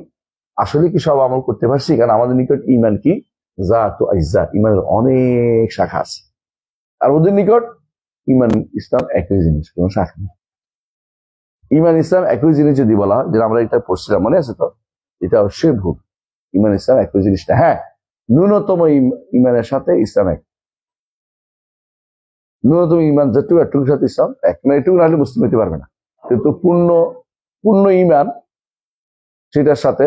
আসলে কি সব আমল করতে পারছি। কারণ আমাদের নিকট ঈমান কি জাত ও ইজ্জাত, ঈমানের অনেক শাখা আছে। আর ওদের নিকট ঈমান ইসলাম একই জিনিস, কোন শাখা নেই। ঈমান ইসলাম একই জিনিস যদি বলা হয়, যেটা আমরা এটা পড়ছিলাম মনে আছে তো, এটা অবশ্যই ভুল। ঈমান ইসলাম একই জিনিসটা, হ্যাঁ ন্যূনতম ঈমানের সাথে ইসলাম এক। ন্যূনতম ঈমান যেটুকু একটুকুর সাথে ইসলাম এক, মানে এটুকু না হলে মুসলিম হতে পারবে না। কিন্তু পূর্ণ ঈমান, সেটার সাথে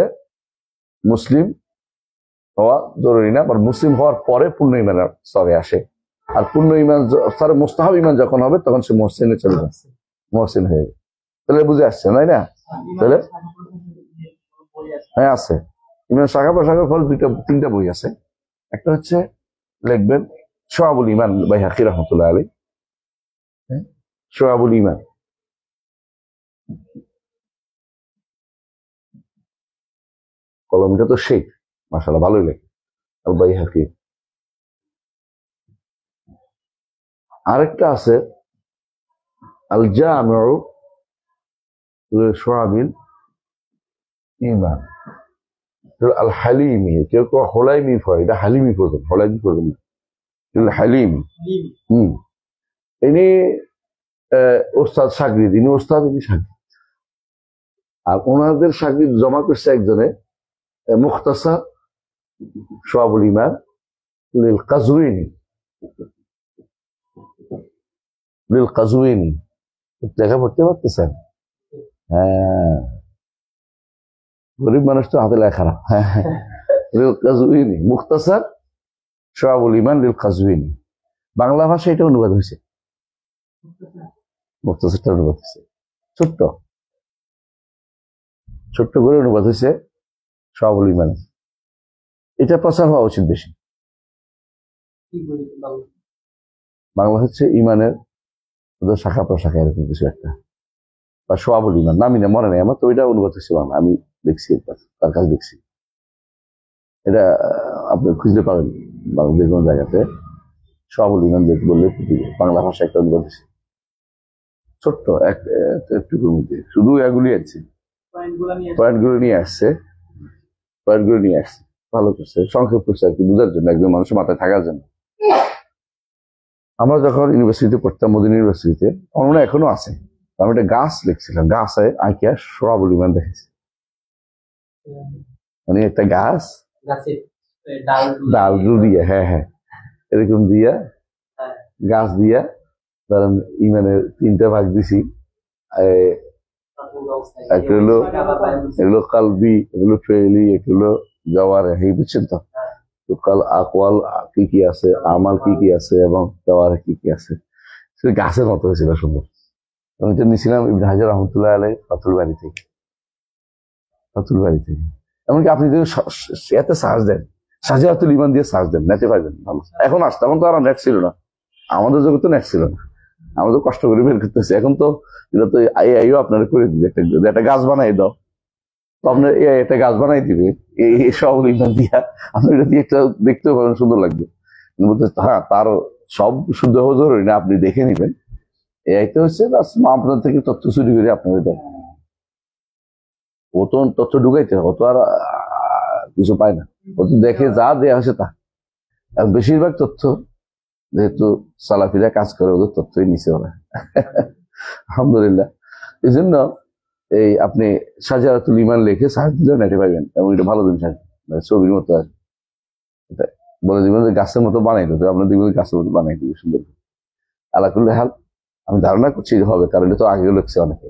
মুসলিম হওয়া জরুরি না, আর মুসলিম হওয়ার পরে পূর্ণ ঈমানের স্তরে আসে। আর পূর্ণ ঈমান স্তরে মুস্তাহাব ঈমান যখন হবে, তখন সে মুহসিনে চলে যাচ্ছে, মুহসিন হয়ে যাবে। তাহলে বুঝে আসছে তাই না? তাহলে হ্যাঁ আছে, ঈমান শাখা প্রশাখার ফল তিনটা বই আছে। একটা হচ্ছে লিখবেন শোয়াবুল ইমান বাইহাকি রহমতুল্লাহ আলাইহি, শোয়াবুল ইমান। কলমটা তো সেই মাশাআল্লাহ ভালোই লাগে, আল বাইহাকি। আরেকটা আছে আল জামিউ লিশোয়াবিল ইমান, আল হালিমি। কেউ কেউ হলাইমি পড়ে, এটা হালিমি পড়বেন, হলাইমি পড়বেন না, হালিমি। ইনি ওস্তাদ সাগরিদ, ইনি ওস্তাদ, ইনি সাগরিদ। আর ওনাদের সাগরিদ জমা করছে একজনে মুখতাসার শোয়াবুল ইমান লিল কাজউইনি, লিল কাজউইনি। লেখা পড়তে পারতেছেন? হ্যাঁ, গরিব মানুষ তো হাতে লেখা খারাপ। লিল কাজউইনি, মুখতাসার শোয়াবুল ইমান লিল কাজউইনি। বাংলা ভাষা এটা অনুবাদ হয়েছে, মুখতাসারটা অনুবাদ হয়েছে, ছোট্ট ছোট্ট করে অনুবাদ হয়েছে শোয়াবুল ইমান। এটা প্রচার হওয়া উচিত বেশি। বাংলা হচ্ছে ইমানের শাখা প্রশাখা, এরকম কিছু একটা, বা শোয়াবুল ইমান, নামই না, মনে নেই আমার, তো এটা অনুবাদ হচ্ছে বাংলা, আমি দেখছি একবার, তার কাছে দেখছি। এটা আপনি খুঁজতে পারেন বাংলাদেশের কোনো জায়গাতে, শোয়াবুল ইমান বললে বাংলা ভাষা একটা অনুবাদ হচ্ছে, ছোট্ট একটুকুর মধ্যে, শুধু এগুলি আছে, পয়েন্টগুলো নিয়ে আসছে, পয়েন্টগুলো নিয়ে আসছে, ভালো করছে, সংক্ষেপ করছে আর কি, বোঝার জন্য, একজন মানুষের মাথায় থাকার জন্য। আমরা যখন ইউনিভার্সিটিতে পড়তাম, মদিনা ইউনিভার্সিটিতে, আমার এখনো আছে, আমি একটা গাছ দেখছিলাম, গাছে আঁকিয়া শোয়াবুল ইমান দেখেছি, মানে একটা গাছ ডালগুলো দিয়ে, হ্যাঁ হ্যাঁ এরকম দিয়া, গাছ দিয়া, ধরেন ইমানের 3টা ভাগ দিছি, একটা হলো কালবি, এগুলো ফেলি, এটা হলো জাওয়ারিহি, বুঝছেন তো? কাল আকওয়াল কি কি আছে, আমাল কি কি আছে, এবং জাওয়ারিহি কি কি আছে, সেটা গাছের মতো হয়েছিল, সুন্দর। আমি তো নিয়েছিলাম ইবনে হাজার রহমতুল্লাহ আলাইহি ফাতুল বারী থেকে, ফাতুল বারী থেকে। এমনকি আপনি যদি এতে সার্চ দেন, শাজারাতুল ইমান দিয়ে সার্চ দেন, নেটে পাইবেন ভালো। এখন আসতে, তখন তো আর নেট ছিল না, আমাদের যুগে তো নেট ছিল না, আমরা তো কষ্ট করে বের করতেছি। এখন তো এটা তো আইও আপনারা করে দিবে, একটা গাছ বানাই দাও, তো আপনার একটা গাছ বানাই দিবে এই সব ইমান দিয়া, আপনি এটা দিয়ে একটা দেখতেও পাবেন, সুন্দর লাগবে। হ্যাঁ, তার সব শুদ্ধ হওয়া জরুরি না, আপনি দেখে নিবেন। এআইতে হচ্ছে আপনার থেকে তথ্য চুরি করে আপনাদের দেয়, ও তো তথ্য ঢুকাইতে হবে, ও তো আর কিছু পায় না, ও তো দেখে যা দেয়া হয়েছে তা। বেশিরভাগ তথ্য যেহেতু সালাফিরা কাজ করে, ওদের তথ্যই নিচে ওরা। আলহামদুলিল্লাহ। এই জন্য এই আপনি শাজারাতুল ইমান লিখে সার্চ দিলেও নেটে পাইবেন, এবং এটা ভালো জিনিস আছে, ছবির মতো আছে, বলে দিবেন যে গাছের মতো বানাই দেবে, আপনার দিবেন গাছের মতো বানাই দিবে সুন্দর। আলাকুল্লি হাল আমি ধারণা করছি হবে, কারণ এটা তো আগেও লিখছে অনেকে।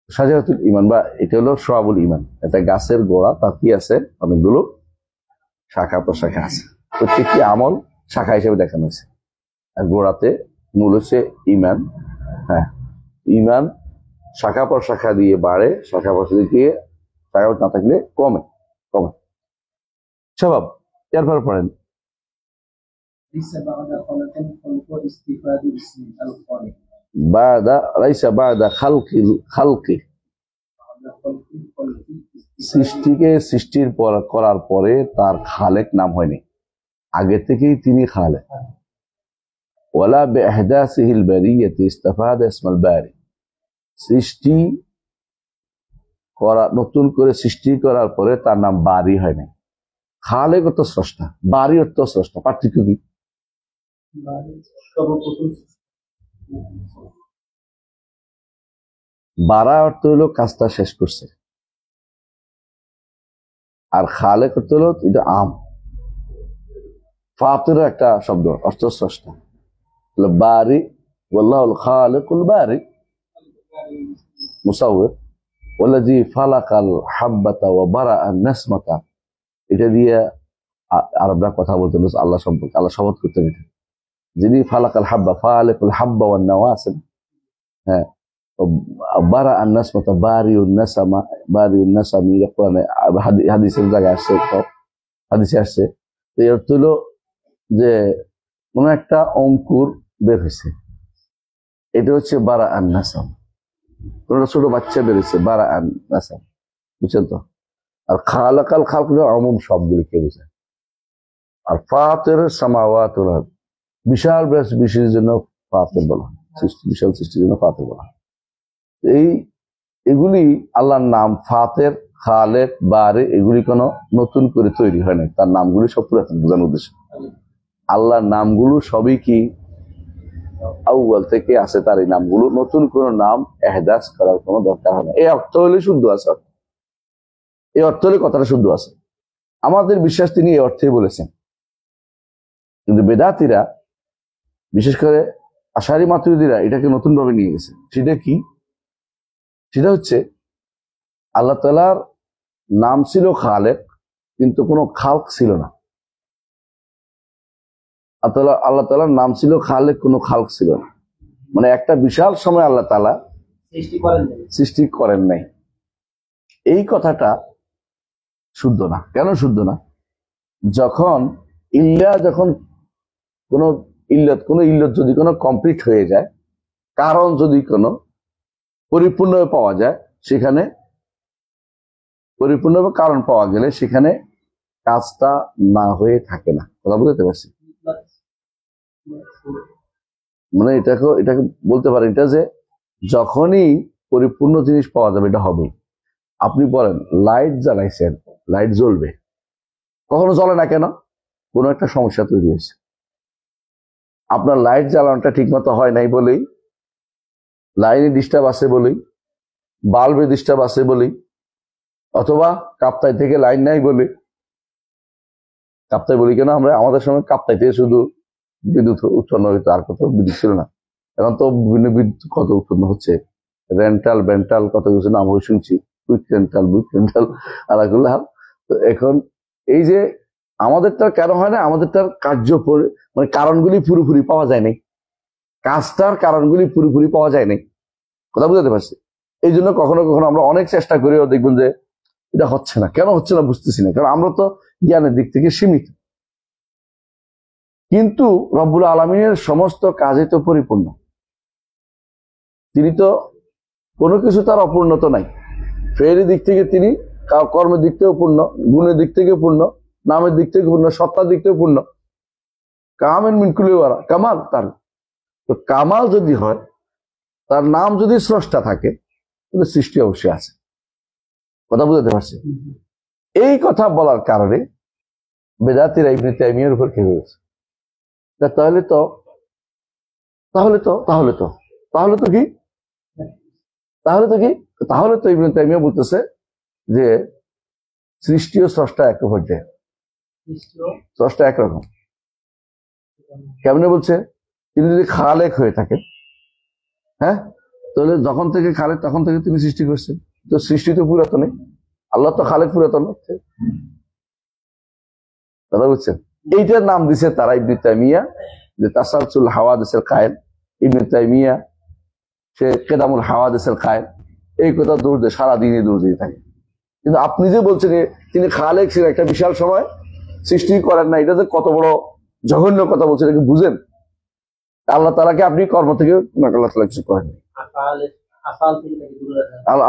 শাজারাতুল ইমান বা এটা হলো শোয়াবুল ইমান, এটা গাছের গোড়া, তার কি আছে অনেকগুলো শাখা প্রশাখা আছে, প্রত্যেকটি আমল শাখা হিসেবে দেখানো হয়েছে। আর গোড়াতে মূল হচ্ছে ইমান। হ্যাঁ, ইমান শাখা প্রশাখা দিয়ে বাড়ে, শাখা প্রশাখা দিয়ে শাখা না থাকলে কমে কমে স্বভাব। এরপর পড়েন সৃষ্টিকে সৃষ্টির করার পরে তার খালেক নাম হয়নি, আগে থেকেই তিনি খালেক। ওয়ালা বিইহদাসিহিল বারিয়াতি ইস্তাফাদা ইসমাল বারি, সৃষ্টি করা, নতুন করে সৃষ্টি করার পরে তার নাম বারি হয় নাই। খালেক অর্থ স্রষ্টা, বারি অর্থ স্রষ্টা, পার্থক্য কি? বারা অর্থ হলো কাজটা শেষ করছে, আর খালেক অর্থ হলো এটা আম, ফাতির একটা শব্দ, অর্থ স্রষ্টা। বারি ওয়াল্লাহুল খালিকুল বারি মুসাউবির ওয়াল্লাযী ফালাকাল হাব্বাতা ওয়া বারাআন নাসমাতা। এটা দিয়ে আরবরা কথা বলতেন আল্লাহ সম্পর্কে, আল্লাহ শপথ করতেন এটা, যিনি ফালাকাল হাব্বা, ফালিকুল হাব্বা ওয়ান নাওয়া আছেন, হ্যাঁ, বারাআন নাসমাতা, বারিউন নাসামা, বারিউন নাসামি, কোরআনে হাদিসের জায়গায় আসছে, হাদিসে আসছে। এই অর্থ হলো যে কোন একটা অঙ্কুর বের হয়েছে, এটা হচ্ছে বারা আন নাসাম। কোন ছোট বাচ্চা বের হয়েছে, বারা আন নাসাম, বুঝছেন তো? আর খালাকাল খালক অমুম সবগুলিকে বোঝায়। আর ফাতের সামাওয়াত ওয়াল আরদ, বিশাল সৃষ্টির জন্য ফাতের বলা, বিশাল সৃষ্টির জন্য ফাতের বলা। এগুলি আল্লাহর নাম। ফাতের, খালেক, বারে, এগুলি কোনো নতুন করে তৈরি হয় নাই, তার নামগুলি সব পুরাতন বোঝানোর উদ্দেশ্য। আল্লাহর নামগুলো সবই কি আউয়াল থেকে আছে, তার এই নামগুলো, নতুন কোনো নাম এহদাস করার কোনো দরকার হয় না। এই অর্থ হলে শুদ্ধ আছে, এই অর্থ হলে কথাটা শুদ্ধ আছে। আমাদের বিশ্বাস তিনি এই অর্থেই বলেছেন। কিন্তু বেদাতীরা, বিশেষ করে আশারি মাতুরিদীরা, এটাকে নতুন ভাবে নিয়ে গেছে। সেটা কি? সেটা হচ্ছে আল্লাহ তাআলার নাম ছিল খালেক, কিন্তু কোনো খালক ছিল না। আল্লাহ তাআলার নাম ছিল খালেক, কোনো খালক ছিল না। মানে একটা বিশাল সময় আল্লাহ তাআলা সৃষ্টি করেন নাই। এই কথাটা শুদ্ধ না। কেন শুদ্ধ না? যখন কোনো ইল্লত যদি কোনো কমপ্লিট হয়ে যায়, কারণ যদি কোনো পরিপূর্ণভাবে পাওয়া যায়, সেখানে পরিপূর্ণভাবে কারণ পাওয়া গেলে সেখানে কাজটা না হয়ে থাকে না। কথা বুঝতে পারছি? মানে এটাকে বলতে পারেন এটা যে যখনই পরিপূর্ণ জিনিস পাওয়া যাবে, এটা হবে। আপনি বলেন লাইট জ্বালাইছেন, লাইট জ্বলবে, কখনো জ্বলে না কেন? কোনো একটা সমস্যা তৈরি হয়েছে। আপনার লাইট জ্বালানোটা ঠিক মতো হয় নাই বলেই, লাইনে ডিস্টার্ব আছে বলেই, বাল্বে ডিস্টার্ব আছে বলেই, অথবা কাপ্তাই থেকে লাইন নাই বলে। কাপ্তাই বলি কেন আমরা? আমাদের সময় কাপ্তাই থেকে শুধু বিদ্যুৎ উৎপন্ন হইতো, আর কত বিদ্যুৎ ছিল না। এখন তো বিভিন্ন বিদ্যুৎ কত উৎপন্ন হচ্ছে, রেন্টাল বেন্টাল কত কিছু নাম হয়ে শুনছি, কুইক রেন্টাল, বুক রেন্টাল, আলাগুল্লাহ। তো এখন এই যে আমাদেরটার কেন হয় না? আমাদেরটার মানে কারণগুলি পুরোপুরি পাওয়া যায় নাই, কাজটার কারণগুলি পুরোপুরি পাওয়া যায় নাই। কথা বুঝতে পারছি? এই জন্য কখনো কখনো আমরা অনেক চেষ্টা করেও দেখবেন যে এটা হচ্ছে না। কেন হচ্ছে না বুঝতেছি না, কারণ আমরা তো জ্ঞানের দিক থেকে সীমিত। কিন্তু রব্বুল আলামিনের সমস্ত কাজই তো পরিপূর্ণ। তিনি তো কোনো কিছু তার অপূর্ণত নাই। ফেরের দিক থেকে তিনি, কর্মের দিক থেকেও পূর্ণ, গুণের দিক থেকে পূর্ণ, নামের দিক থেকে পূর্ণ, সত্তার দিক থেকে পূর্ণ। কামেন মিনকুলি ওয়ারা, কামাল তার। তো কামাল যদি হয়, তার নাম যদি স্রষ্টা থাকে, তাহলে সৃষ্টি অবশ্যই আছে। কথা বুঝতে পারছি? এই কথা বলার কারণে বেদাতীরা ইবনে তাইমিয়ার উপর খেয়ে গেছে। তাহলে তো কি? তাহলে তো ইবনে তাইমিয়া বলতেছে যে সৃষ্টি ও স্রষ্টা এক পর্যায়ে, স্রষ্টা একরকম। কেমনে বলছে? তিনি যদি খালেক হয়ে থাকেন, হ্যাঁ, তাহলে যখন থেকে খালেক তখন থেকে তিনি সৃষ্টি করছেন। তো সৃষ্টি তো পুরাতনই, আল্লাহ তো খালেক পুরাতন হচ্ছে। কথা বুঝছেন? এইটার নাম দিছে তারা ইবনে তাইমিয়া, যে তাসালসুল হাওয়াদিসের কায়েল। ইবনে তাইমিয়া সে কেদামুল হাওয়াদিসের কায়েল। এই কথা দৌড় দিয়ে সারাদিনই দৌড় দিয়ে থাকে। কিন্তু আপনি যে বলছেন তিনি খালেক ছিলেন, একটা বিশাল সময় সৃষ্টি করেন না, এটা যে কত বড় জঘন্য কথা বলছেন, এটা বুঝেন? আল্লাহ তাআলাকে আপনি কর্ম থেকে আল্লাহ তাআলা কিছু করেন,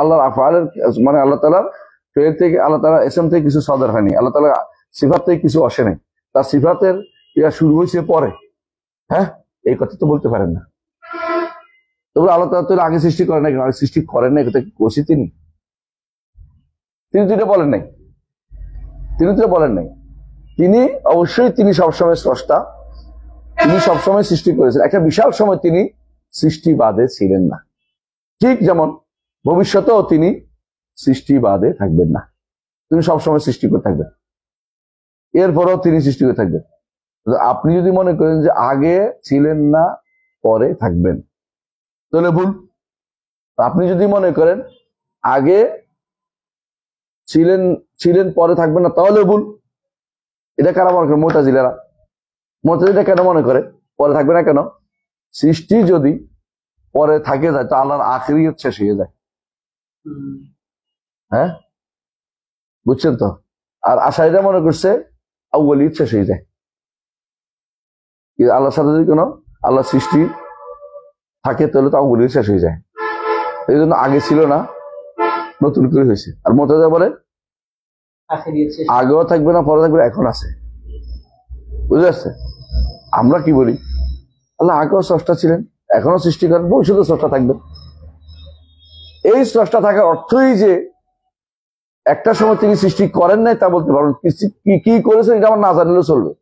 আল্লাহর আফআলের মানে আল্লাহ তাআলার ফেল থেকে, আল্লাহ তাআলা ইসম থেকে কিছু সদর হয়নি, আল্লাহ তাআলা সিফাত থেকে কিছু আসে নাই, তার সিফাতের ইয়া শুরু হয়েছে পরে। হ্যাঁ, এই কথা তো বলতে পারেন না। তবে আল্লাহ তাআলা তো আগে সৃষ্টি করেন নাই, আগে সৃষ্টি করেন নাই, কথা কইছি তিনি তো এটা বলেন নাই, তিনি অবশ্যই তিনি সবসময় স্রষ্টা, তিনি সবসময় সৃষ্টি করেছেন। একটা বিশাল সময় তিনি সৃষ্টিবাদে ছিলেন না, ঠিক যেমন ভবিষ্যতেও তিনি সৃষ্টিবাদে থাকবেন না। তিনি সবসময় সৃষ্টি করে থাকবেন, এরপরও তিনি সৃষ্টি করে থাকবেন। আপনি যদি মনে করেন যে আগে ছিলেন না পরে থাকবেন, তাহলে ভুল। আপনি যদি মনে করেন আগে ছিলেন পরে থাকবেন না, তাহলে ভুল। এটা কারা মনে করে? মুতাজিলা কেন মনে করে পরে থাকবে না? কেন? সৃষ্টি যদি পরে থাকে যায়, তো আল্লাহর আখিরিয়ত শেষ হয়ে যায়। হ্যাঁ, বুঝছেন তো? আর আশাইরা মনে করছে আউয়ালিয়ত শেষ হয়ে যায়। আল্লাহর সাথে যদি কোনো আল্লাহ সৃষ্টি থাকে তাহলে তো অবগুলি শেষ হয়ে যায়। এই জন্য আগে ছিল না, নতুন করে হয়েছে। আর মুতাজিলা বলে আগেও থাকবে না, পরে থাকবে, এখন আছে। বুঝে আসছে? আমরা কি বলি, আল্লাহ আগেও স্রষ্টা ছিলেন, এখনো সৃষ্টি করেন, ভবিষ্যতে স্রষ্টা থাকবে। এই স্রষ্টা থাকার অর্থই যে একটা সময় তিনি সৃষ্টি করেন নাই তা বলতে পারেন, কি করেছেন এটা আমার না জানলেও চলবে।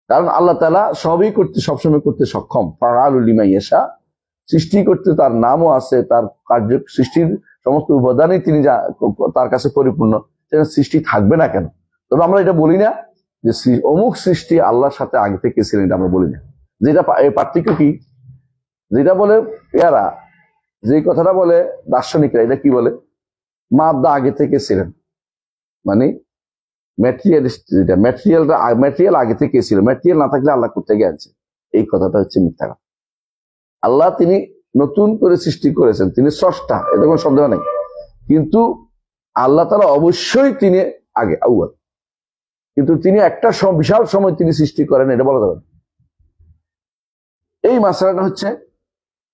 কারণ আল্লাহ তাআলা সবই করতে, সবসময় করতে সক্ষম। ফাআলু লিমা ইয়াশা, সৃষ্টি করতে তার নামও আছে, তার কার্য সৃষ্টির সমস্ত উপাদানই তিনি তার কাছে পরিপূর্ণ, সৃষ্টি থাকবে না কেন? তবে আমরা এটা বলি না যে অমুক সৃষ্টি আল্লাহর সাথে আগে থেকে ছিলেন, এটা আমরা বলি না। যেটা পার্থক্য কি, যেটা বলে এরা, যে কথাটা বলে দার্শনিকরা, এটা কি বলে, মাদ্দা আগে থেকে ছিলেন, মানে ম্যাটেরিয়াল আগে থেকে ছিল, ম্যাটেরিয়াল না থাকলে আল্লাহ কোথা থেকে আনছে, এই কথাটা হচ্ছে মিথ্যা কথা। আল্লাহ তিনি নতুন করে সৃষ্টি করেছেন, তিনি স্রষ্টা, এটা কোনো সন্দেহ নেই। কিন্তু আল্লাহ তাআলা অবশ্যই তিনি আগে আউয়াল, কিন্তু তিনি একটা বিশাল সময় তিনি সৃষ্টি করেন, এটা বলা যাবে না। এই মাসআলাটা হচ্ছে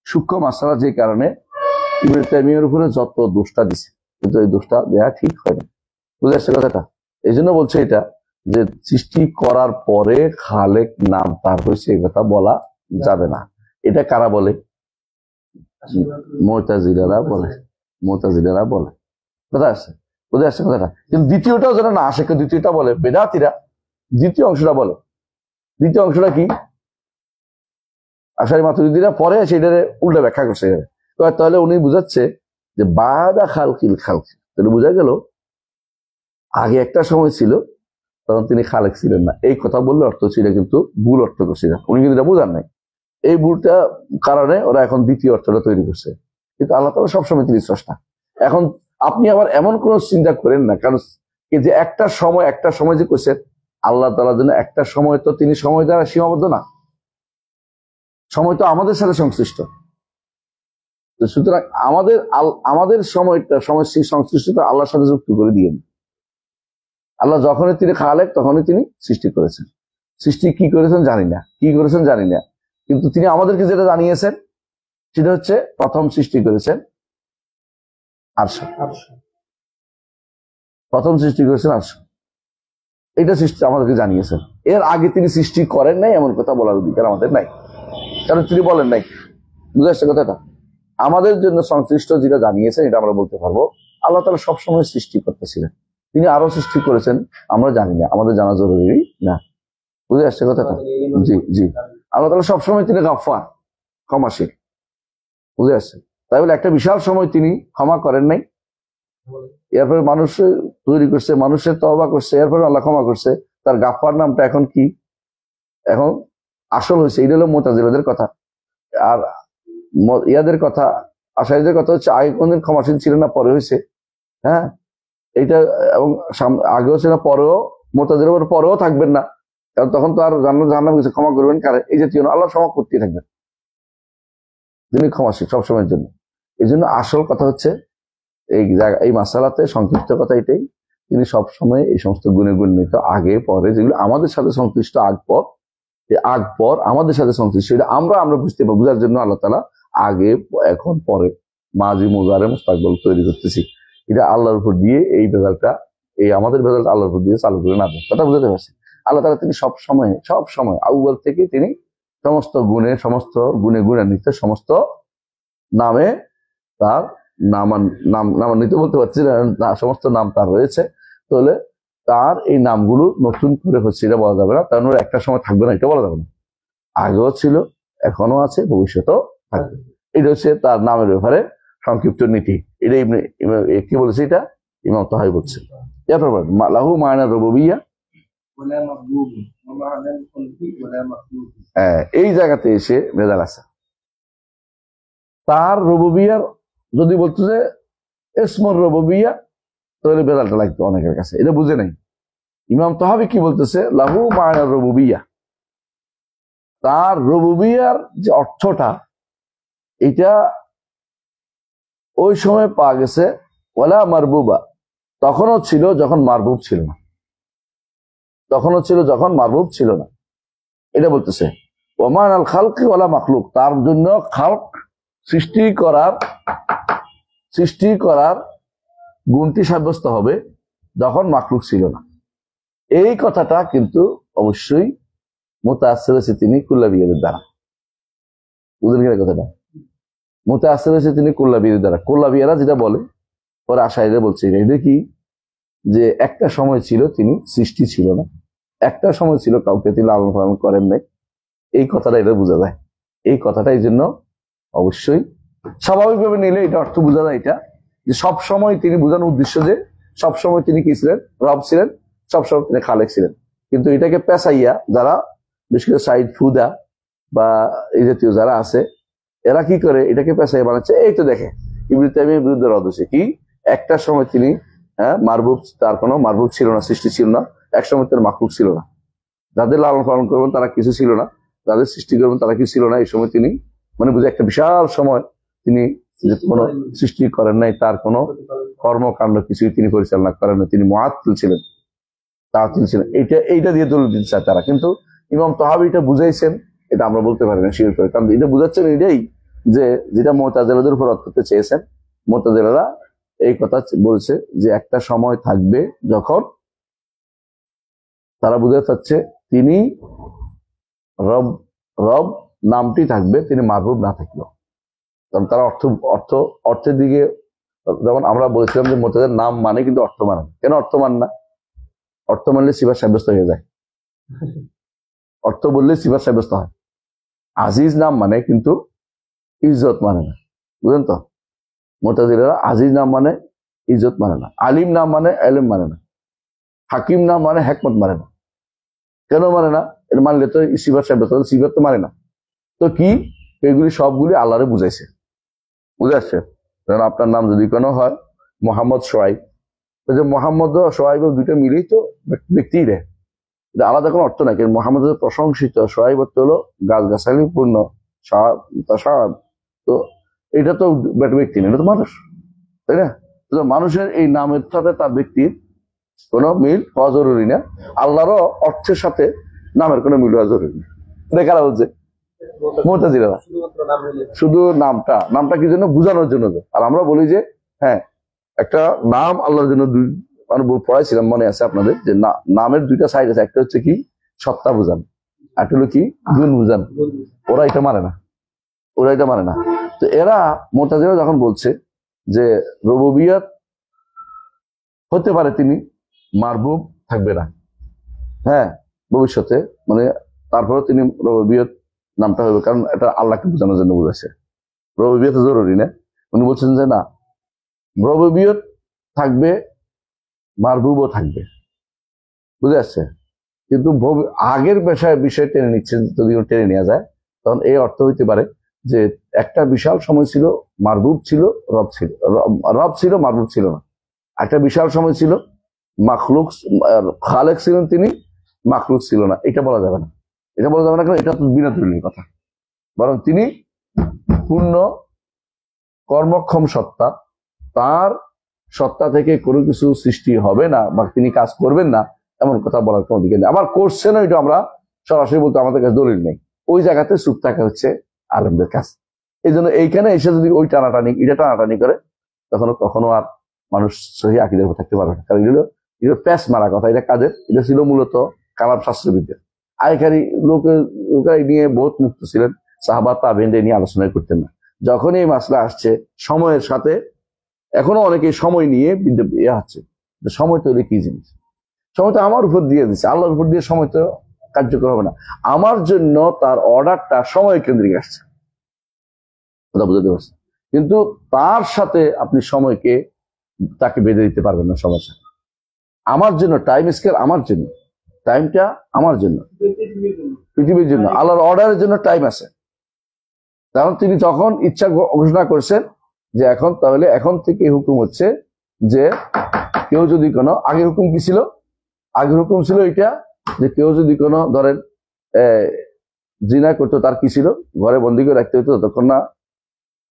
সূক্ষ্ম মাসআলা, যে কারণে ইবনে তাইমিয়ার উপরে যত দোষটা দিছে, কিন্তু এই দোষটা দেয়া ঠিক হয় না। বুঝে আসছে কথাটা? এই জন্য বলছে এটা যে সৃষ্টি করার পরে খালেক নাম তার হয়েছে, এই কথা বলা যাবে না। এটা কারা বলে? মুতাজিলারা বলে, মুতাজিলারা বলে। কথা আসছে? বুঝে আসছে কথাটা? কিন্তু দ্বিতীয়টাও যেন না আসে, দ্বিতীয়টা বলে বেদাতীরা, দ্বিতীয় অংশটা বলে। দ্বিতীয় অংশটা কি? আশারি মাতুরিদীরা পরে সেটারে উল্টা ব্যাখ্যা করছে। তাহলে উনি বুঝাচ্ছে যে বাদা খালকিল খালক, তাহলে বোঝা গেল আগে একটা সময় ছিল, তখন তিনি খালেক ছিলেন না। এই কথা বললে অর্থ ছিল, কিন্তু ভুল অর্থ করছিল, উনি কিন্তু এটা বোঝান নাই। এই ভুলটা কারণে ওরা এখন দ্বিতীয় অর্থটা তৈরি করছে। কিন্তু আল্লাহ তাআলা সবসময় তিনি স্রষ্টা। এখন আপনি আবার এমন কোন চিন্তা করেন না, কারণ যে একটা সময় যে করছেন আল্লাহ তাআলার জন্য, একটা সময় তো তিনি সময় দ্বারা সীমাবদ্ধ না, সময় তো আমাদের সাথে সংশ্লিষ্ট। সুতরাং আমাদের সময়টা সংশ্লিষ্ট আল্লাহর সাথে যুক্ত করে দিয়ে, আল্লাহ যখনই তিনি খালেক তখনই তিনি সৃষ্টি করেছেন। সৃষ্টি কি করেছেন জানি না, কি করেছেন জানি না, কিন্তু তিনি আমাদেরকে যেটা জানিয়েছেন সেটা হচ্ছে প্রথম সৃষ্টি করেছেন আরশ, প্রথম সৃষ্টি করেছেন আরশ, এটা সৃষ্টি আমাদেরকে জানিয়েছেন। এর আগে তিনি সৃষ্টি করেন নাই এমন কথা বলার অধিকার আমাদের নাই, কারণ তিনি বলেন নাই। বুঝে আসছে কথাটা? আমাদের জন্য সংশ্লিষ্ট যেটা জানিয়েছেন এটা আমরা বলতে পারবো। আল্লাহ তাআলা সবসময় সৃষ্টি করতেছিলেন, তিনি আরো সৃষ্টি করেছেন আমরা জানি না, আমাদের জানা জরুরি না। বুঝে আসছে কথাটা? জি জি, আল্লাহ তাআলা সবসময় তিনি গাফফার, ক্ষমাশীল। বুঝে আসছে? তাই বলে একটা বিশাল সময় তিনি ক্ষমা করেন নাই, এরপরে মানুষ তৈরি করছে, মানুষের তওবা করছে, এরপরে আল্লাহ ক্ষমা করছে। তার গাফফার নামটা এখন কি, এখন আসল হয়েছে। এটা হলো মুতাজিলাদের কথা। আর ইয়াদের কথা, আশারীদের কথা হচ্ছে আগে কোনদিন ক্ষমাশীল ছিল না, পরে হয়েছে। হ্যাঁ, এইটা এবং আগেও ছিল, পরেও মুতাজিলাদের পরেও থাকবেন না, কারণ তখন তো আর জাহান্নামে কিছু ক্ষমা করবেন কারে, এই জাতীয় আল্লাহ ক্ষমা করতেই থাকবেন, তিনি ক্ষমাশীল সবসময়ের জন্য। এই জন্য আসল কথা হচ্ছে এই মাসালাতে সংক্ষিপ্ত কথা এটাই, তিনি সবসময় এই সমস্ত গুণে গুণিত আগে পরে, যেগুলো আমাদের সাথে সংশ্লিষ্ট আগ পর আমাদের সাথে সংশ্লিষ্ট, এটা আমরা বুঝতে পারবো। বুঝার জন্য আল্লাহ তাআলা আগে, এখন, পরে, মাজি, মুজারে, মুস্তাকবাল তৈরি করতেছি। এটা আল্লাহর উপর দিয়ে এই ভেজালটা, এই আমাদের ভেজালটা আল্লাহর উপর দিয়ে চালু করে না দেয়, কথা বুঝতে পারছি? আল্লাহ তাআলা তিনি সব সময় আউয়াল থেকে তিনি সমস্ত গুণে গুণান্বিত, সমস্ত নামে তার নামান্বিত বলতে পারছি না, সমস্ত নাম তার রয়েছে। তাহলে তার এই নামগুলো নতুন করে হচ্ছে এটা বলা যাবে না, কারণ ওরা একটা সময় থাকবে না, এটা বলা যাবে না। আগেও ছিল, এখনো আছে, ভবিষ্যতেও থাকবে। এটা হচ্ছে তার নামের ব্যাপারে সংক্ষিপ্ত নীতি। এটা কি বলেছে, এটা ইমাম তাহাই বলছে। এরপর লাহু মায়না রুবুবিয়্যাহ, এই জায়গাতে এসে ভেজাল আছে। তার রুবুবিয়্যাহর যদি বলতো যে ইসমুর রুবুবিয়্যাহ, তাহলে ভেজালটা লাগতো অনেকের কাছে, এটা বুঝে নাই। ইমাম তাহাবি কি বলতেছে, লাহু মায়না রুবুবিয়্যাহ, তার রুবুবিয়্যাহর যে অর্থটা, এটা ওই সময় পাওয়া গেছে ওয়ালা মারবুবা, তখনও ছিল যখন মারবুব ছিল না, তখনও ছিল যখন মারবুব ছিল না। এটা বলতেছে ওমান আল খালকি ওয়ালা মাখলুক, তার জন্য খালক সৃষ্টি করার গুণটি সাব্যস্ত হবে যখন মাখলুক ছিল না। এই কথাটা কিন্তু অবশ্যই মুতাআসসির হয়েছে তিনি কুল্লাবিয়ের দ্বারা। বুঝলেন কিনা কথাটা? মুতাআসসির হয়েছে তিনি কুল্লাবিয়ের দ্বারা। কুল্লাবিয়েরা যেটা বলে, পরে আশাইরা বলছে এটা কি, যে একটা সময় ছিল তিনি সৃষ্টি ছিল না, একটা সময় ছিল কাউকে তিনি লালন পালন করেন নাই। এই কথাটা এটা বোঝা যায়। এই কথাটা এই জন্য অবশ্যই স্বাভাবিকভাবে নিলে এটা অর্থ বোঝা যায়, এটা যে সব সময় তিনি বোঝানোর উদ্দেশ্য যে সব সময় তিনি কি ছিলেন, রব ছিলেন, সবসময় তিনি খালেক ছিলেন। কিন্তু এটাকে পেশাইয়া যারা, বিশেষ করে সাইদ ফুদা বা এই জাতীয় যারা আছে, এরা কি করে এটাকে পেশাইয়া বানাচ্ছে। এই তো দেখে ইবনে তাইমিয়ার বিরুদ্ধে রদ হয়েছে কি, একটা সময় তিনি মারবুব, তার কোনো মারবুব ছিল না, সৃষ্টি ছিল না, এক সময় তার মাখলুক ছিল না, যাদের লালন পালন করবেন তারা কিছু ছিল না, যাদের সৃষ্টি করবেন তারা কিছু ছিল না। এই সময় তিনি মানে বুঝে একটা বিশাল সময় তিনি কোনো সৃষ্টি করেন নাই, তার কোনো কর্মকাণ্ড কিছুই তিনি পরিচালনা করেন না, তিনি মুআত্তিল ছিলেন, তাআতিল ছিলেন। এইটা দিয়ে দলিল দিতে চায় তারা। কিন্তু ইমাম তাহাবী এটা বুঝাইছেন, এটা আমরা বলতে পারি না শিওর করে, কারণ এটা বুঝাচ্ছেন এটাই যে যেটা মুতাজিলাদের উপর রদ করতে চেয়েছেন। মুতাজিলারা এই কথা বলছে যে একটা সময় থাকবে যখন তারা বুঝাতে চাচ্ছে তিনি রব নামটি থাকবে, তিনি মারবুব না থাকলেও। কারণ তারা অর্থের দিকে, যেমন আমরা বলেছিলাম যে মুতাজিলার নাম মানে কিন্তু অর্থ মানে না। কেন অর্থ মানে না? অর্থ মানলে সিফাত সাব্যস্ত হয়ে যায়। অর্থ বললে সিফাত সাব্যস্ত হয়। আজিজ নাম মানে কিন্তু ইজ্জত মানে না, বুঝলেন তো? মুতাজিলারা আজিজ নাম মানে ইজ্জত মানে না, আলিম নাম মানে এলেম মানে না, হাকিম নাম মানে হিকমত মানে না। কেন মানে না? এটা মানলে তো সিফাত সাব্যস্ত, সিফাত তো মানে না। তো কি, এগুলি সবগুলি আল্লাহরে বুঝাইছে, বুঝে আসছে? কারণ আপনার নাম যদি কোনো হয় মোহাম্মদ সোহাইব, ওই যে মোহাম্মদ সোহাইব দুইটা মিলেই তো ব্যক্তিই রে, এটা আলাদা কোনো অর্থ নাই। কিন্তু মোহাম্মদের প্রশংসিত, সোহাইব অর্থ হলো গাছগাছালি পূর্ণ, তো এটা তো ব্যক্তি না, এটা তো মানুষ, তাই না? তো মানুষের এই নামের সাথে তার ব্যক্তির কোনো মিল হওয়া জরুরি না, আল্লাহরও অর্থের সাথে নামের কোনো মিল হওয়া জরুরি না। দেখারা হচ্ছে মুতাজিলারা শুধু নামটা কি জন্য, বোঝানোর জন্য। আর আমরা বলি যে হ্যাঁ, একটা নাম আল্লাহর জন্য মানে পড়াইছিলাম, মনে আছে আপনাদের, যে নামের দুইটা সাইড আছে, একটা হচ্ছে কি সত্তা বুঝান, একটা হলো কি গুণ বুঝান। ওরা এটা মানে না। তো এরা মুতাজিলা যখন বলছে যে রুবুবিয়ত হতে পারে তিনি মারবুব থাকবে না, হ্যাঁ ভবিষ্যতে, মানে তারপরে তিনি রুবুবিয়ত নামটা হবে, কারণ এটা আল্লাহকে বোঝানোর জন্য বুঝাচ্ছে। রুবুবিয়ত জরুরি না, উনি বলছেন যে না, রুবুবিয়ত থাকবে, মারবুবও থাকবে, বুঝে আসছে? কিন্তু আগের বিষয় টেনে নিচ্ছেন, যদি টেনে নেওয়া যায় তখন এই অর্থ হইতে পারে যে একটা বিশাল সময় ছিল মারবুব ছিল, রব ছিল মারবুব ছিল না। একটা বিশাল সময় ছিল মাখলুক, খালেক ছিলেন তিনি, মাখলুক ছিল না। এটা বলা যাবে না, কারণ এটা তো বিনা দলিলের কথা। বরং তিনি পূর্ণ কর্মক্ষম সত্তা, তার সত্তা থেকে কোনো কিছু সৃষ্টি হবে না বা তিনি কাজ করবেন না, এমন কথা বলার কোনো দিকে নেই। আবার করছেন এটা আমরা সরাসরি বলতে আমাদের কাছে দলিল নেই, ওই জায়গাতে চুপ থাকা হচ্ছে আলেমদের কাজ। এই জন্য এইখানে এসে যদি ওই এটা টানাটানি করে, তখন কখনো আর মানুষ সহি আকীদার উপর থাকতে পারবে না। কারণ এগুলো প্যাস মারা কথা। এটা কাদের? এটা ছিল মূলত কালাম শাস্ত্রবিদ্যা। আগেকারই লোকেরা নিয়ে বহুত মুক্ত ছিলেন, সাহাবা তাবেঈন নিয়ে আলোচনা করতেন না। যখন এই মাসলা আসছে সময়ের সাথে, এখনো অনেকে সময় নিয়ে হচ্ছে, সময় তো কি জিনিস? সময় তো আমার উপর দিয়ে দিচ্ছে, আল্লাহর উপর দিয়ে সময় তো কার্যকর হবে না। আমার জন্য তার অর্ডারটা সময় কেন্দ্রিক আসছে, কথা বুঝতে পারছি। কিন্তু তার সাথে আপনি সময়কে তাকে বেঁধে দিতে পারবেন না। সমস্যা আমার জন্য, টাইম স্কেল আমার জন্য, টাইমটা আমার জন্য, পৃথিবীর জন্য, আল্লাহর অর্ডারের জন্য টাইম আছে। কারণ তিনি যখন ইচ্ছা ঘোষণা করছেন যে এখন, তাহলে এখন থেকে হুকুম হচ্ছে যে কেউ যদি কোনো, আগে হুকুম কি ছিল? আগের হুকুম ছিল এটা যে কেউ যদি কোনো ধরেন জিনা করতো, তার কি ছিল? ঘরে বন্দি করে রাখতে হইতো, ততক্ষণ না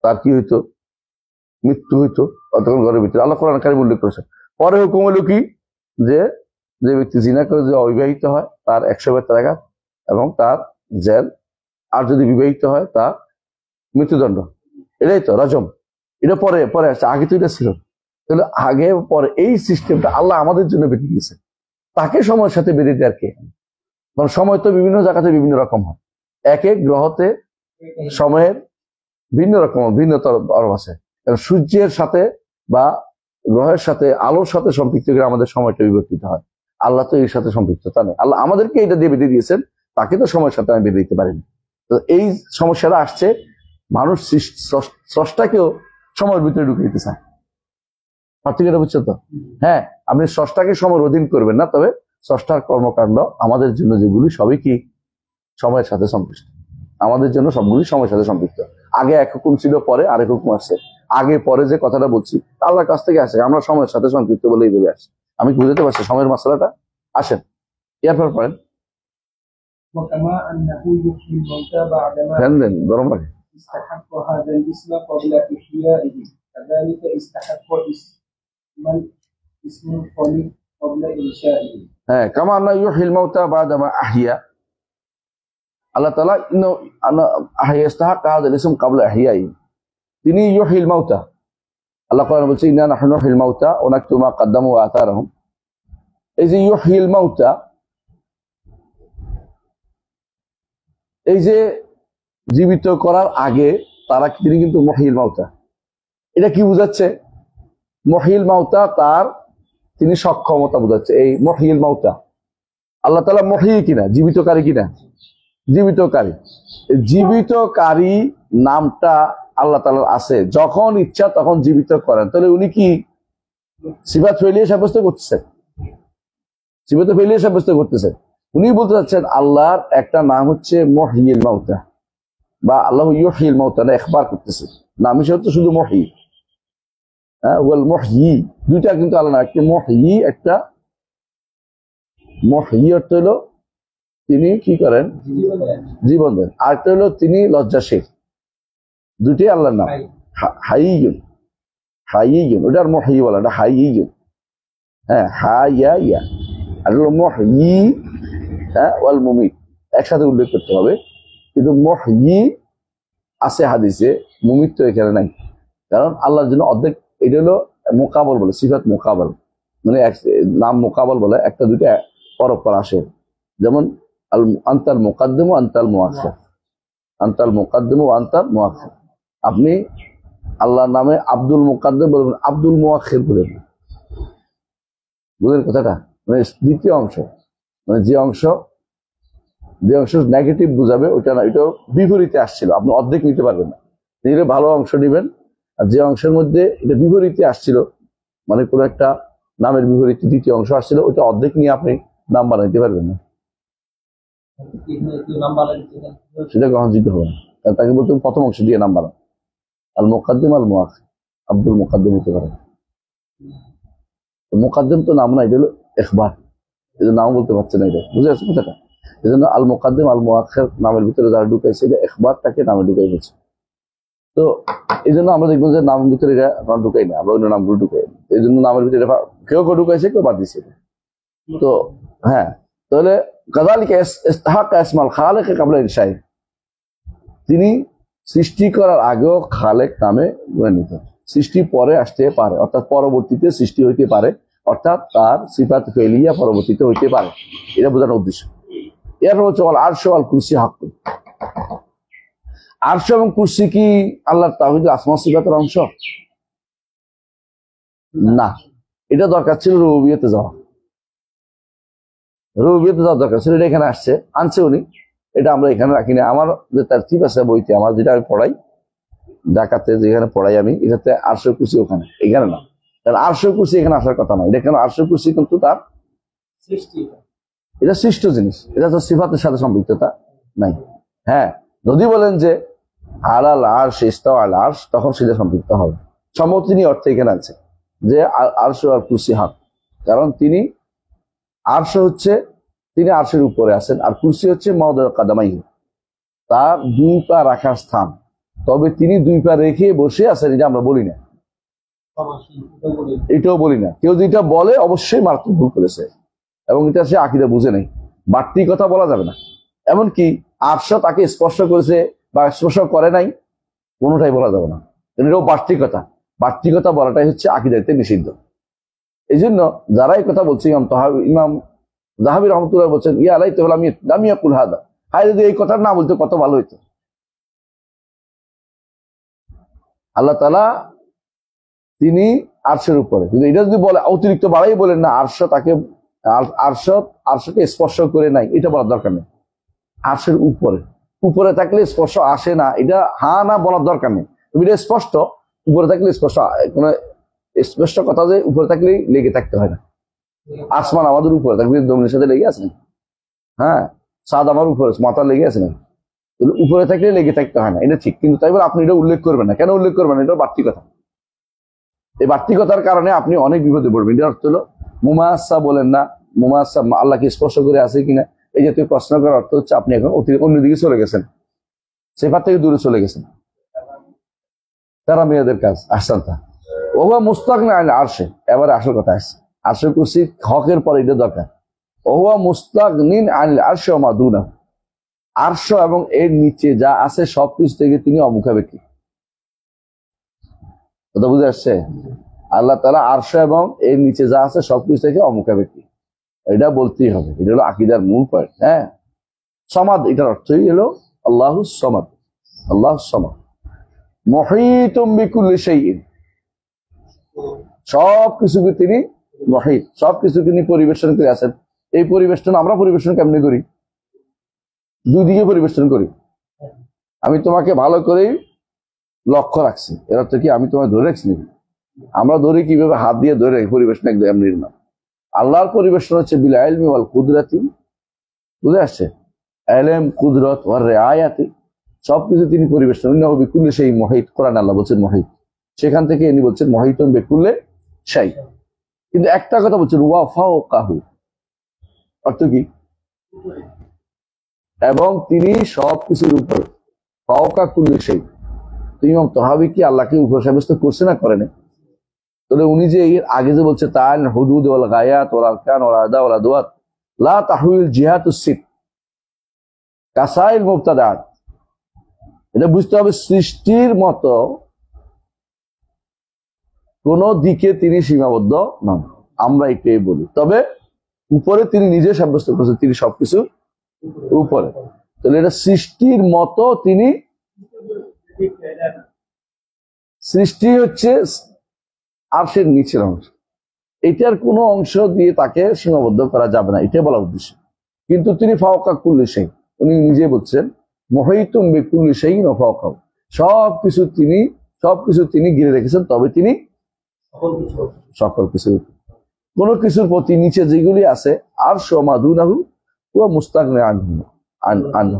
তার কি হইতো? মৃত্যু হইতো, ততক্ষণ ঘরের ভিতরে। আল্লাহ কোরআন কারীমে উল্লেখ করেছে। পরে হুকুম হলো কি, যে ব্যক্তি জিনা করে যে অবিবাহিত হয় তার 100 বেত্রাঘাত, এবং তার জেল, আর যদি বিবাহিত হয় তা মৃত্যুদণ্ড। এটাই তো রজম। এটা পরে পরে আসছে, আগে তো এটা ছিল। তাহলে আগে পরে এই সিস্টেমটা আল্লাহ আমাদের জন্য বেঁধে দিয়েছে। তাকে সময়ের সাথে বেঁধে দেওয়ার কে? কারণ সময় তো বিভিন্ন জায়গাতে বিভিন্ন রকম হয়। এক এক গ্রহতে সময়ের ভিন্ন রকম ভিন্নতর আছে। কারণ সূর্যের সাথে বা গ্রহের সাথে আলোর সাথে সম্পৃক্ত করে আমাদের সময়টা বিবর্তিত হয়। আল্লাহ তো এর সাথে সম্পৃক্ততা নেই। আল্লাহ আমাদেরকে এটা দিয়ে বেঁধে দিয়েছেন, তাকে তো সময়ের সাথে আমি বেঁধে দিতে পারিনি। তো এই সমস্যাটা আসছে, মানুষ স্রষ্টাকেও সময়ের ভিতরে ঢুকে দিতে চায়। পার্থক্যটা বুঝছো তো? হ্যাঁ, আপনি স্রষ্টাকে সময়ের অধীন করবেন না, তবে স্রষ্টার কর্মকাণ্ড আমাদের জন্য যেগুলি সবই কি সময়ের সাথে সম্পৃক্ত। আমাদের জন্য সবগুলি সময়ের সাথে সম্পৃক্ত। আগে এক হুকুম ছিল, পরে আরেক হুকুম আসছে। আগে পরে যে কথাটা বলছি আল্লাহর কাছ থেকে আসে, আমরা সময়ের সাথে সম্পৃক্ত বলে এইভাবে আসছে। আমি বুঝতে পারছি সময়ের মশলাটা। আসেন এরপর পড়েন।
وكما أنه يحيي الموتى بعدما
ফ্যান দেন, গরম লাগে।
استحق هذا الاسم قبل إحيائه كذلك استحق اسم الخالق قبل إنشائه.
হ্যাঁ, কামা আন্না ইউহিল মাউতা বাদামা আহিয়া, আল্লাহ তাআলা আহিয়া ইস্তাহাক্কা হাযাল ইসম ক্বাবলা ইহইয়াহি, তিনি ইউহিল মাউতা। আল্লাহ কোরআনে বলছে ইন্না নাহনু নুহিল মাউতা ওয়া নাকতুবু মা কদ্দামু ওয়া আথারহুম। এই যে ইউহিল মাউতা, এই যে জীবিত করার আগে তারা তিনি কিন্তু মুহিল মাউতা। এটা কি বুঝাচ্ছে? মুহিল মাউতা তার তিনি সক্ষমতা বুঝাচ্ছে। এই মুহিল মাউতা আল্লাহ তাআলা মুহি কিনা, জীবিতকারী কিনা? জীবিতকারী। জীবিতকারী নামটা আল্লাহ তাআলার আছে, যখন ইচ্ছা তখন জীবিত করেন। তাহলে উনি কি সিফাত ফেলিয়ে সাব্যস্ত করতেছেন? সিফাত ফেলিয়ে সাব্যস্ত করতেছেন। উনি বলতে চাচ্ছেন আল্লাহর একটা নাম হচ্ছে মুহিল মাউতা, বা আল্লাহ ইউহিল মাউতা, না ইখবার করতেছে। নাম হিসেবে হচ্ছে শুধু মুহি। হ্যাঁ, ওয়াল মুহি, দুইটা কিন্তু আল্লাহ না। একটা মুহি, একটা মুহি অর্থ হলো তিনি কি করেন? জীবন দেন। আর একটা হলো তিনি লজ্জাশীল। দুইটাই আল্লাহর নাম। হাইয়ুন, হাইয়ুন, ওটা আর মুহি বলা, এটা হাইয়ুন। হ্যাঁ, হাইয়া ইয়া। আর হলো মুহি, হ্যাঁ, ওয়াল মুমিত একসাথে উল্লেখ করতে হবে। কিন্তু মুহি আছে হাদিসে, মুমিত তো এখানে নাই। কারণ আল্লাহর জন্য অর্ধেক, এটা হলো মোকাবল বলে, সিফাত মোকাবল, মানে নাম মোকাবল বলে, একটা দুইটা পরপর আসে। যেমন আনতাল মুকাদ্দিম ও আনতাল মুআখির, আনতাল মুকাদ্দিম ও আনতাল মুআখির। আপনি আল্লাহর নামে আব্দুল মুকাদ্দিম বলবেন, আব্দুল মুআখির বলবেন। বুঝলেন কথাটা? মানে দ্বিতীয় অংশ, মানে যে অংশ নেগেটিভ বুঝাবে ওইটা না, এটাও বিপরীতে আসছিল। আপনি অর্ধেক নিতে পারবেন না, নিজের ভালো অংশ নিবেন। আর যে অংশের মধ্যে এটা বিপরীতে আসছিল, মানে কোনো একটা নামের বিপরীতে দ্বিতীয় অংশ আসছিল, ওইটা অর্ধেক নিয়ে আপনি নাম বানাইতে পারবেন না, সেটা গ্রহণযোগ্য হবে না। কারণ তাকে বলতে প্রথম অংশ দিয়ে নাম বানান। আল মুকাদ্দিম আল মুআখির, আব্দুল মুকাদ্দিম হতে পারে। মুকাদ্দিম তো নাম না, এটা হলো ইখবার, এই নাম বলতে পারছে না। এটা বুঝে আসছে কথাটা? এই জন্য আল মুকাদ্দিম আল মুআখির নামের ভিতরে যারা ঢুকাইছে, এটা ইখবারটাকে নামে ঢুকাই গেছে। তো এই জন্য আমরা দেখবো যে নামের ভিতরে এটা আমরা ঢুকাই না, আমরা অন্য নামগুলো ঢুকাই। এই জন্য নামের ভিতরে কেউ কেউ ঢুকাইছে, কেউ বাদ দিছে। তো হ্যাঁ, তাহলে কাযালিকা ইস্তাহাক্কা ইসমাল খালিক ক্বাবলা ইনশাইহি, তিনি সৃষ্টি করার আগেও খালেক নামে গণিত। সৃষ্টি পরে আসতে পারে, অর্থাৎ পরবর্তীতে সৃষ্টি হইতে পারে, অর্থাৎ তার সিফাত ফেলিয়া পরবর্তীতে হইতে পারে, এটা বোঝানোর উদ্দেশ্য। এরপর হচ্ছে আরশ ওয়াল কুরসি হাক্কুন। আরশ এবং কুরসি কি আল্লাহর তাওহীদ আসমা সিফাতের অংশ? না, এটা দরকার ছিল রুবুবিয়তে যাওয়া। রুবুবিয়তে যাওয়া দরকার ছিল, এটা এখানে আসছে, আনছে উনি। এটা আমরা এখানে রাখিনি। আমার যে তারতিব আছে বইতে, আমার যেটা আমি পড়াই ঢাকাতে, যেখানে পড়াই আমি, এটাতে আরশ কুরসি ওখানে, এখানে না। কারণ আরশ কুরসি এখানে আসার কথা না। এটা কেন? আরশ কুরসি কিন্তু তার সৃষ্টি, এটা সৃষ্ট জিনিস, এটা তো সিফাতের সাথে সম্পৃক্ততা নাই। হ্যাঁ, যদি বলেন যে আলাল আরশ ইস্তাওয়া আল আরশ, তখন সেটা সম্পৃক্ত হবে। সমর্থনী অর্থে এখানে আছে যে আরশ আর কুরসি হক, কারণ তিনি আরশ হচ্ছে তিনি আরশের উপরে আছেন, আর কুরসি হচ্ছে মাওদা কাদামাইহি, তার দুই পা রাখার স্থান। তবে তিনি দুই পা রেখে বসে আছেন, এটা আমরা বলি না, এটাও বলি না। কেউ যেটা বলে অবশ্যই মারাত্মক ভুল করেছে, এবং এটা সে আকীদা বুঝে নেই। বাড়তি কথা বলা যাবে না, এমনকি আরশ তাকে স্পর্শ করেছে বা স্পর্শ করে নাই, কোনোটাই বলা যাবে না। এটাও বার্তিকতা। বার্তিকতা বলাটাই হচ্ছে আকীদাতে নিষিদ্ধ। এই জন্য যারা এই কথা বলছে, ইমাম যাহাবী রহমতুল্লাহ বলছেন, ইয়া আলাইতা লাম ইয়াকুল হাদা, হায় যদি এই কথা না বলতে কত ভালো হইতো। আল্লাহ তাআলা তিনি আরশের উপরে, কিন্তু এটা যদি বলে অতিরিক্ত বাড়াই বলেন না আরশ তাকে আরশকে স্পর্শ করে নাই, এটা বলার দরকার নেই। আরশের উপরে, উপরে থাকলে স্পর্শ আসে না, এটা হা না বলার দরকার নেই। তুমি এটা স্পষ্ট, উপরে থাকলে স্পর্শ, কোন স্পষ্ট কথা যে উপরে থাকলেই লেগে থাকতে হয় না। আসমান আমাদের উপরে থাকলে জমিনের সাথে লেগে আছে না, হ্যাঁ, চাঁদ আমার উপরে মাথা লেগে আছে না, উপরে থাকলে লেগে থাকতে হয় না, এটা ঠিক। কিন্তু তাই বলে আপনি এটা উল্লেখ করবেন না। কেন উল্লেখ করবেন? এটা বাড়তি কথা। এই বার্তিকতার কারণে আপনি অনেক বিপদে পড়বেন। এটার অর্থ হলো মুমাসা বলেন না, মুমাসা আল্লাহকে স্পর্শ করে আছে কিনা, এই জাতীয় প্রশ্ন করার অর্থ হচ্ছে আপনি এখন অন্যদিকে চলে গেছেন, সেফার থেকে দূরে চলে গেছেন। তারা মেয়েদের কাজ আহসানতা ওহুয়া মুস্তাগনি আনিল আরশে। এবারে আসল কথা আসছে, আরশের কুরসি হকের পরে এটা দরকার। ওহুয়া মুস্তাগনিন আনিল আরশে ওয়া মা দুনাহু, আরশ এবং এর নিচে যা আছে সবকিছু থেকে তিনি অমুখাপেক্ষী। কথা বুঝে আসছে? আল্লাহ তাআলা আরশ এবং এর নিচে যা আছে সবকিছু থেকে অমুখাপেক্ষী, এটা বলতেই হবে। এটা হলো আকীদার মূল পয়েন্ট। হ্যাঁ, সমাদ, এটার অর্থই হলো আল্লাহুস সামাদ। আল্লাহুস সামাদ মুহীতুম বিকুল্লি শাইইন, সবকিছুকে তিনি মুহীত, সবকিছুকে তিনি পরিবেশন করে আছেন। এই পরিবেশন আমরা পরিবেশন কেমনে করি? দুই দিকে পরিবেশন করি। আমি তোমাকে ভালো করেই লক্ষ্য রাখছি, এর অর্থ কি আমি তোমাকে ধরে রাখছি নাকি? আমরা ধরে কিভাবে? হাত দিয়ে ধরে রাখি। পরিবেশন একদম এমনি না। আল্লাহর পরিবেশন হচ্ছে বিল ইলমি ওয়াল কুদরাতি, বুঝে আসছে? ইলম, কুদরত ওয়ার রিআয়াতি, সবকিছু তিনি পরিবেশন। ইন্নাহু বিকুল্লি শাইইন মুহীত, কোরআন আল্লাহ বলছেন মুহীত, সেখান থেকে ইনি বলছেন মুহীতুন বিকুল্লি শাই। কিন্তু একটা কথা বলছেন ওয়া ফাওকাহু, অর্থ কি? এবং তিনি সবকিছুর উপরে। ফাওকা কুল্লি শাই, ইমাম তাহাবী কি আল্লাহকে উপর সাব্যস্ত করছে না করেন? তাহলে উনি যে এর আগে যে বলছে তাআল হুদুদ ওয়াল গায়াত ওয়াল আরকান ওয়াল আদা ওয়াল আদওয়াত লা তাহউল জিহাতুস সিট কাসাইল মুবতাদাত, এটা বুঝতে হবে সৃষ্টির মতো কোন দিকে তিনি সীমাবদ্ধ নন। আমরা এটাই বলি, তবে উপরে তিনি নিজে সাব্যস্ত করেছেন তিনি সবকিছু উপরে। তাহলে এটা সৃষ্টির মতো তিনি, সৃষ্টি হচ্ছে আরশের নিচের অংশ, এটার কোনো অংশ দিয়ে তাকে সীমাবদ্ধ করা যাবে না, এটাই বলা উদ্দেশ্য। কিন্তু তিনি ফাওকা কুল্লি শাই, উনি নিজে বলছেন মুহীতুম বিকুল্লি শাইইন ওয়া ফাওকাহু, সবকিছু তিনি ঘিরে রেখেছেন, তবে তিনি সকল কিছু, কোন কিছুর প্রতি নিচে যেগুলি আছে আরশ ওয়া মা দুনাহু ওয়া মুস্তাগনি আনহু,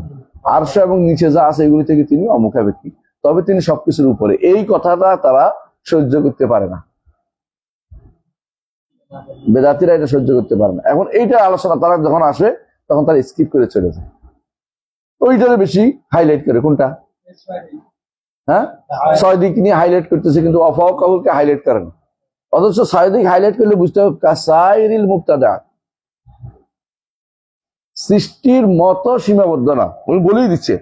আরশ এবং নিচে যা আছে এগুলি থেকে তিনি অমুখাপেক্ষী, তবে তিনি সবকিছুর উপরে। এই কথাটা তারা সহ্য করতে পারে না, বেদাতিরা এটা সহ্য করতে পারে না। এখন এইটা আলোচনা তারা যখন আসবে তখন তারা স্কিপ করে চলে যায়, ওইটারে বেশি হাইলাইট করে। কোনটা? হ্যাঁ, 6 দিক নিয়ে হাইলাইট করতেছে, কিন্তু অফাওকাহুকে হাইলাইট করে না। অথচ 6 দিক হাইলাইট করলে বুঝতে হবে কাসাইরিল মুবতাদা, সৃষ্টির মতো সীমাবদ্ধ না। উনি বলেই দিচ্ছে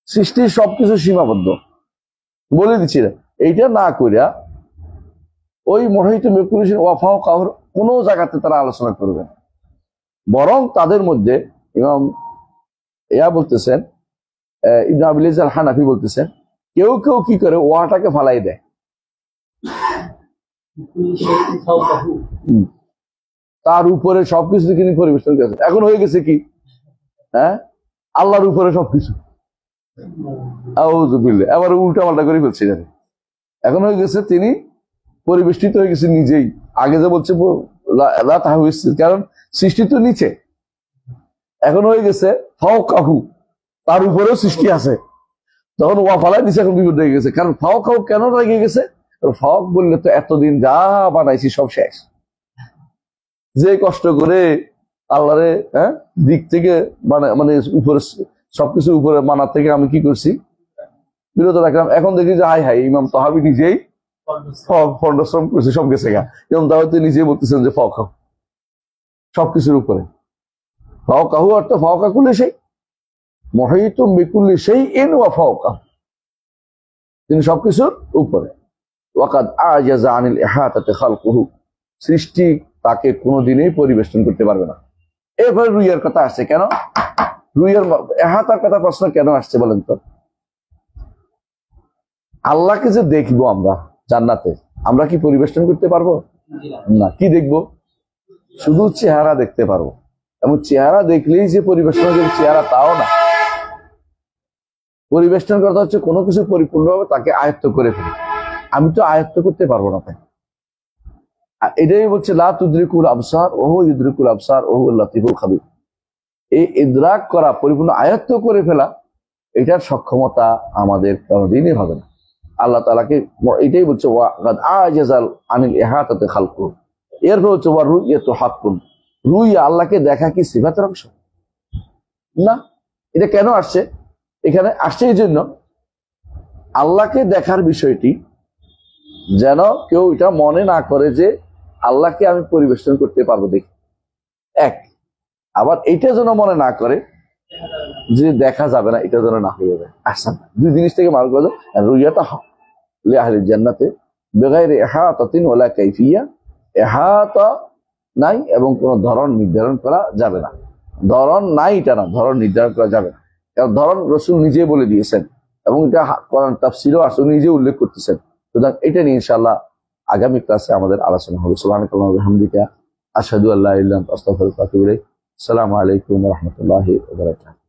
সৃষ্টির সবকিছু সীমাবদ্ধ, বলে দিচ্ছি না। এইটা না করিয়া ওই মুহীতুম বিকুল্লি শাইইন ওয়া ফাওকাহুর কোন জায়গাতে তারা আলোচনা করবে না, বরং তাদের মধ্যে ইমাম বলতেছেন, ইবনে আবিল ইজ আল হানাফি বলতেছেন, কেউ কেউ কি করে ওয়াটাকে ফালাই দেয়, তার উপরে সবকিছু তিনি পরিবেশন করেছেন। এখন হয়ে গেছে কি? হ্যাঁ, আল্লাহর উপরে সবকিছু, আউযুবিল্লাহ, এবার উল্টা পাল্টা করে ফেলছে। এখন হয়ে গেছে তিনি পরিবেষ্টিত হয়ে গেছে নিজেই। আগে যে বলছে লা তাহউল, কারণ সৃষ্টি তো নিচে, এখন হয়ে গেছে ফাওকাহু, তার উপরেও সৃষ্টি আছে। তখন ওয়া ফালাই দিছে, এখন বিপদ হয়ে গেছে। কারণ ফাওকাহু কেন রেগে গেছে? ফাওক বললে তো এতদিন যা বানাইছি সব শেষ, যে কষ্ট করে আল্লাহরে দিক থেকে মানে উপরে সবকিছু উপরে মানার থেকে আমি কি করছি, বিরত রাখলাম। এখন দেখি যে হাই হাই ইমাম তাহাবী নিজেই পরিশ্রম করছে, সব গেছে গা। ইমাম তাহাবী নিজেই বলতেছেন যে ফাওকাহু সবকিছুর উপরে। ফাওকাহু অর্থ ফাওকা কুল্লি শাই, মুহীতুম বিকুল্লি শাইইন ওয়া ফাওকাহু, তিনি সবকিছুর উপরে। ওয়াকাদ আজাযা আনিল ইহাতাতি খালকুহু, সৃষ্টি তাকে কোনোদিনই পরিবেষ্টন করতে পারবে না। এরপরে রুইয়ের কথা আসছে কেন? রুইয়ের ইহাতার কথা প্রশ্ন কেন আসছে বলেন তো? আল্লাহকে যে দেখবো আমরা জান্নাতে, আমরা কি পরিবেষ্টন করতে পারবো না? কি দেখবো? শুধু চেহারা দেখতে পারবো, এবং চেহারা দেখলেই যে পরিবেষ্টন চেহারা তাও না। পরিবেষ্টন করতে হচ্ছে কোনো কিছু পরিপূর্ণভাবে তাকে আয়ত্ত করে ফেলে। আমি তো আয়ত্ত করতে পারবো না তাই। এটাই বলছে লা তুদরিকুল আবসার ওহু ইউদরিকুল আবসার ওহুল লাতীফুল খাবীর। এই ইদরাক করা, পরিপূর্ণ আয়ত্ত করে ফেলা, এটার সক্ষমতা আমাদের কোনোদিনই হবে না। আল্লাহ তাআলাকে এটাই বলছে ওয়াকাদ আজাজাল আনিল ইহাতাতি খালকুহু। এরপর হচ্ছে ওয়া রুইয়াতু হাক্কুন, রুইয়া আল্লাহকে দেখা কি সিফাতের অংশ না? এটা কেন আসছে? এখানে আসছে এই জন্য আল্লাহকে দেখার বিষয়টি যেন কেউ এটা মনে না করে যে আল্লাহকে আমি পরিবেষ্টন করতে পারবো দেখি, এক। আবার এইটা যেন মনে না করে যে দেখা যাবে না, এটা যেন না হয়ে যায়। আচ্ছা, দুই জিনিস থেকে মানুষ বলে রুইয়াটা লিআহলিল জান্নাতে বিগাইরি ইহাতাতিন ওয়ালা কাইফিয়া, ইহাতা নাই এবং কোন ধরন নির্ধারণ করা যাবে না। ধরন নাই এটা না, ধরন নির্ধারণ করা যাবে না, কারণ ধরন রাসূল নিজে বলে দিয়েছেন এবং এটা কোরআন তাফসীরেও আসলে নিজে উল্লেখ করতেছেন। সুতরাং এটা নিয়ে ইনশাআল্লাহ আগামী ক্লাসে আমাদের আলোচনা হবে। সুবহানাকাল্লাহি ওয়া বিহামদিকা আশহাদু আল্লা ইলাহা ইল্লা আনতা আস্তাগফিরুকা ওয়া আতুবু ইলাইক। আসসালামু আলাইকুম ওয়া রাহমাতুল্লাহি ওয়া বারাকাতুহু।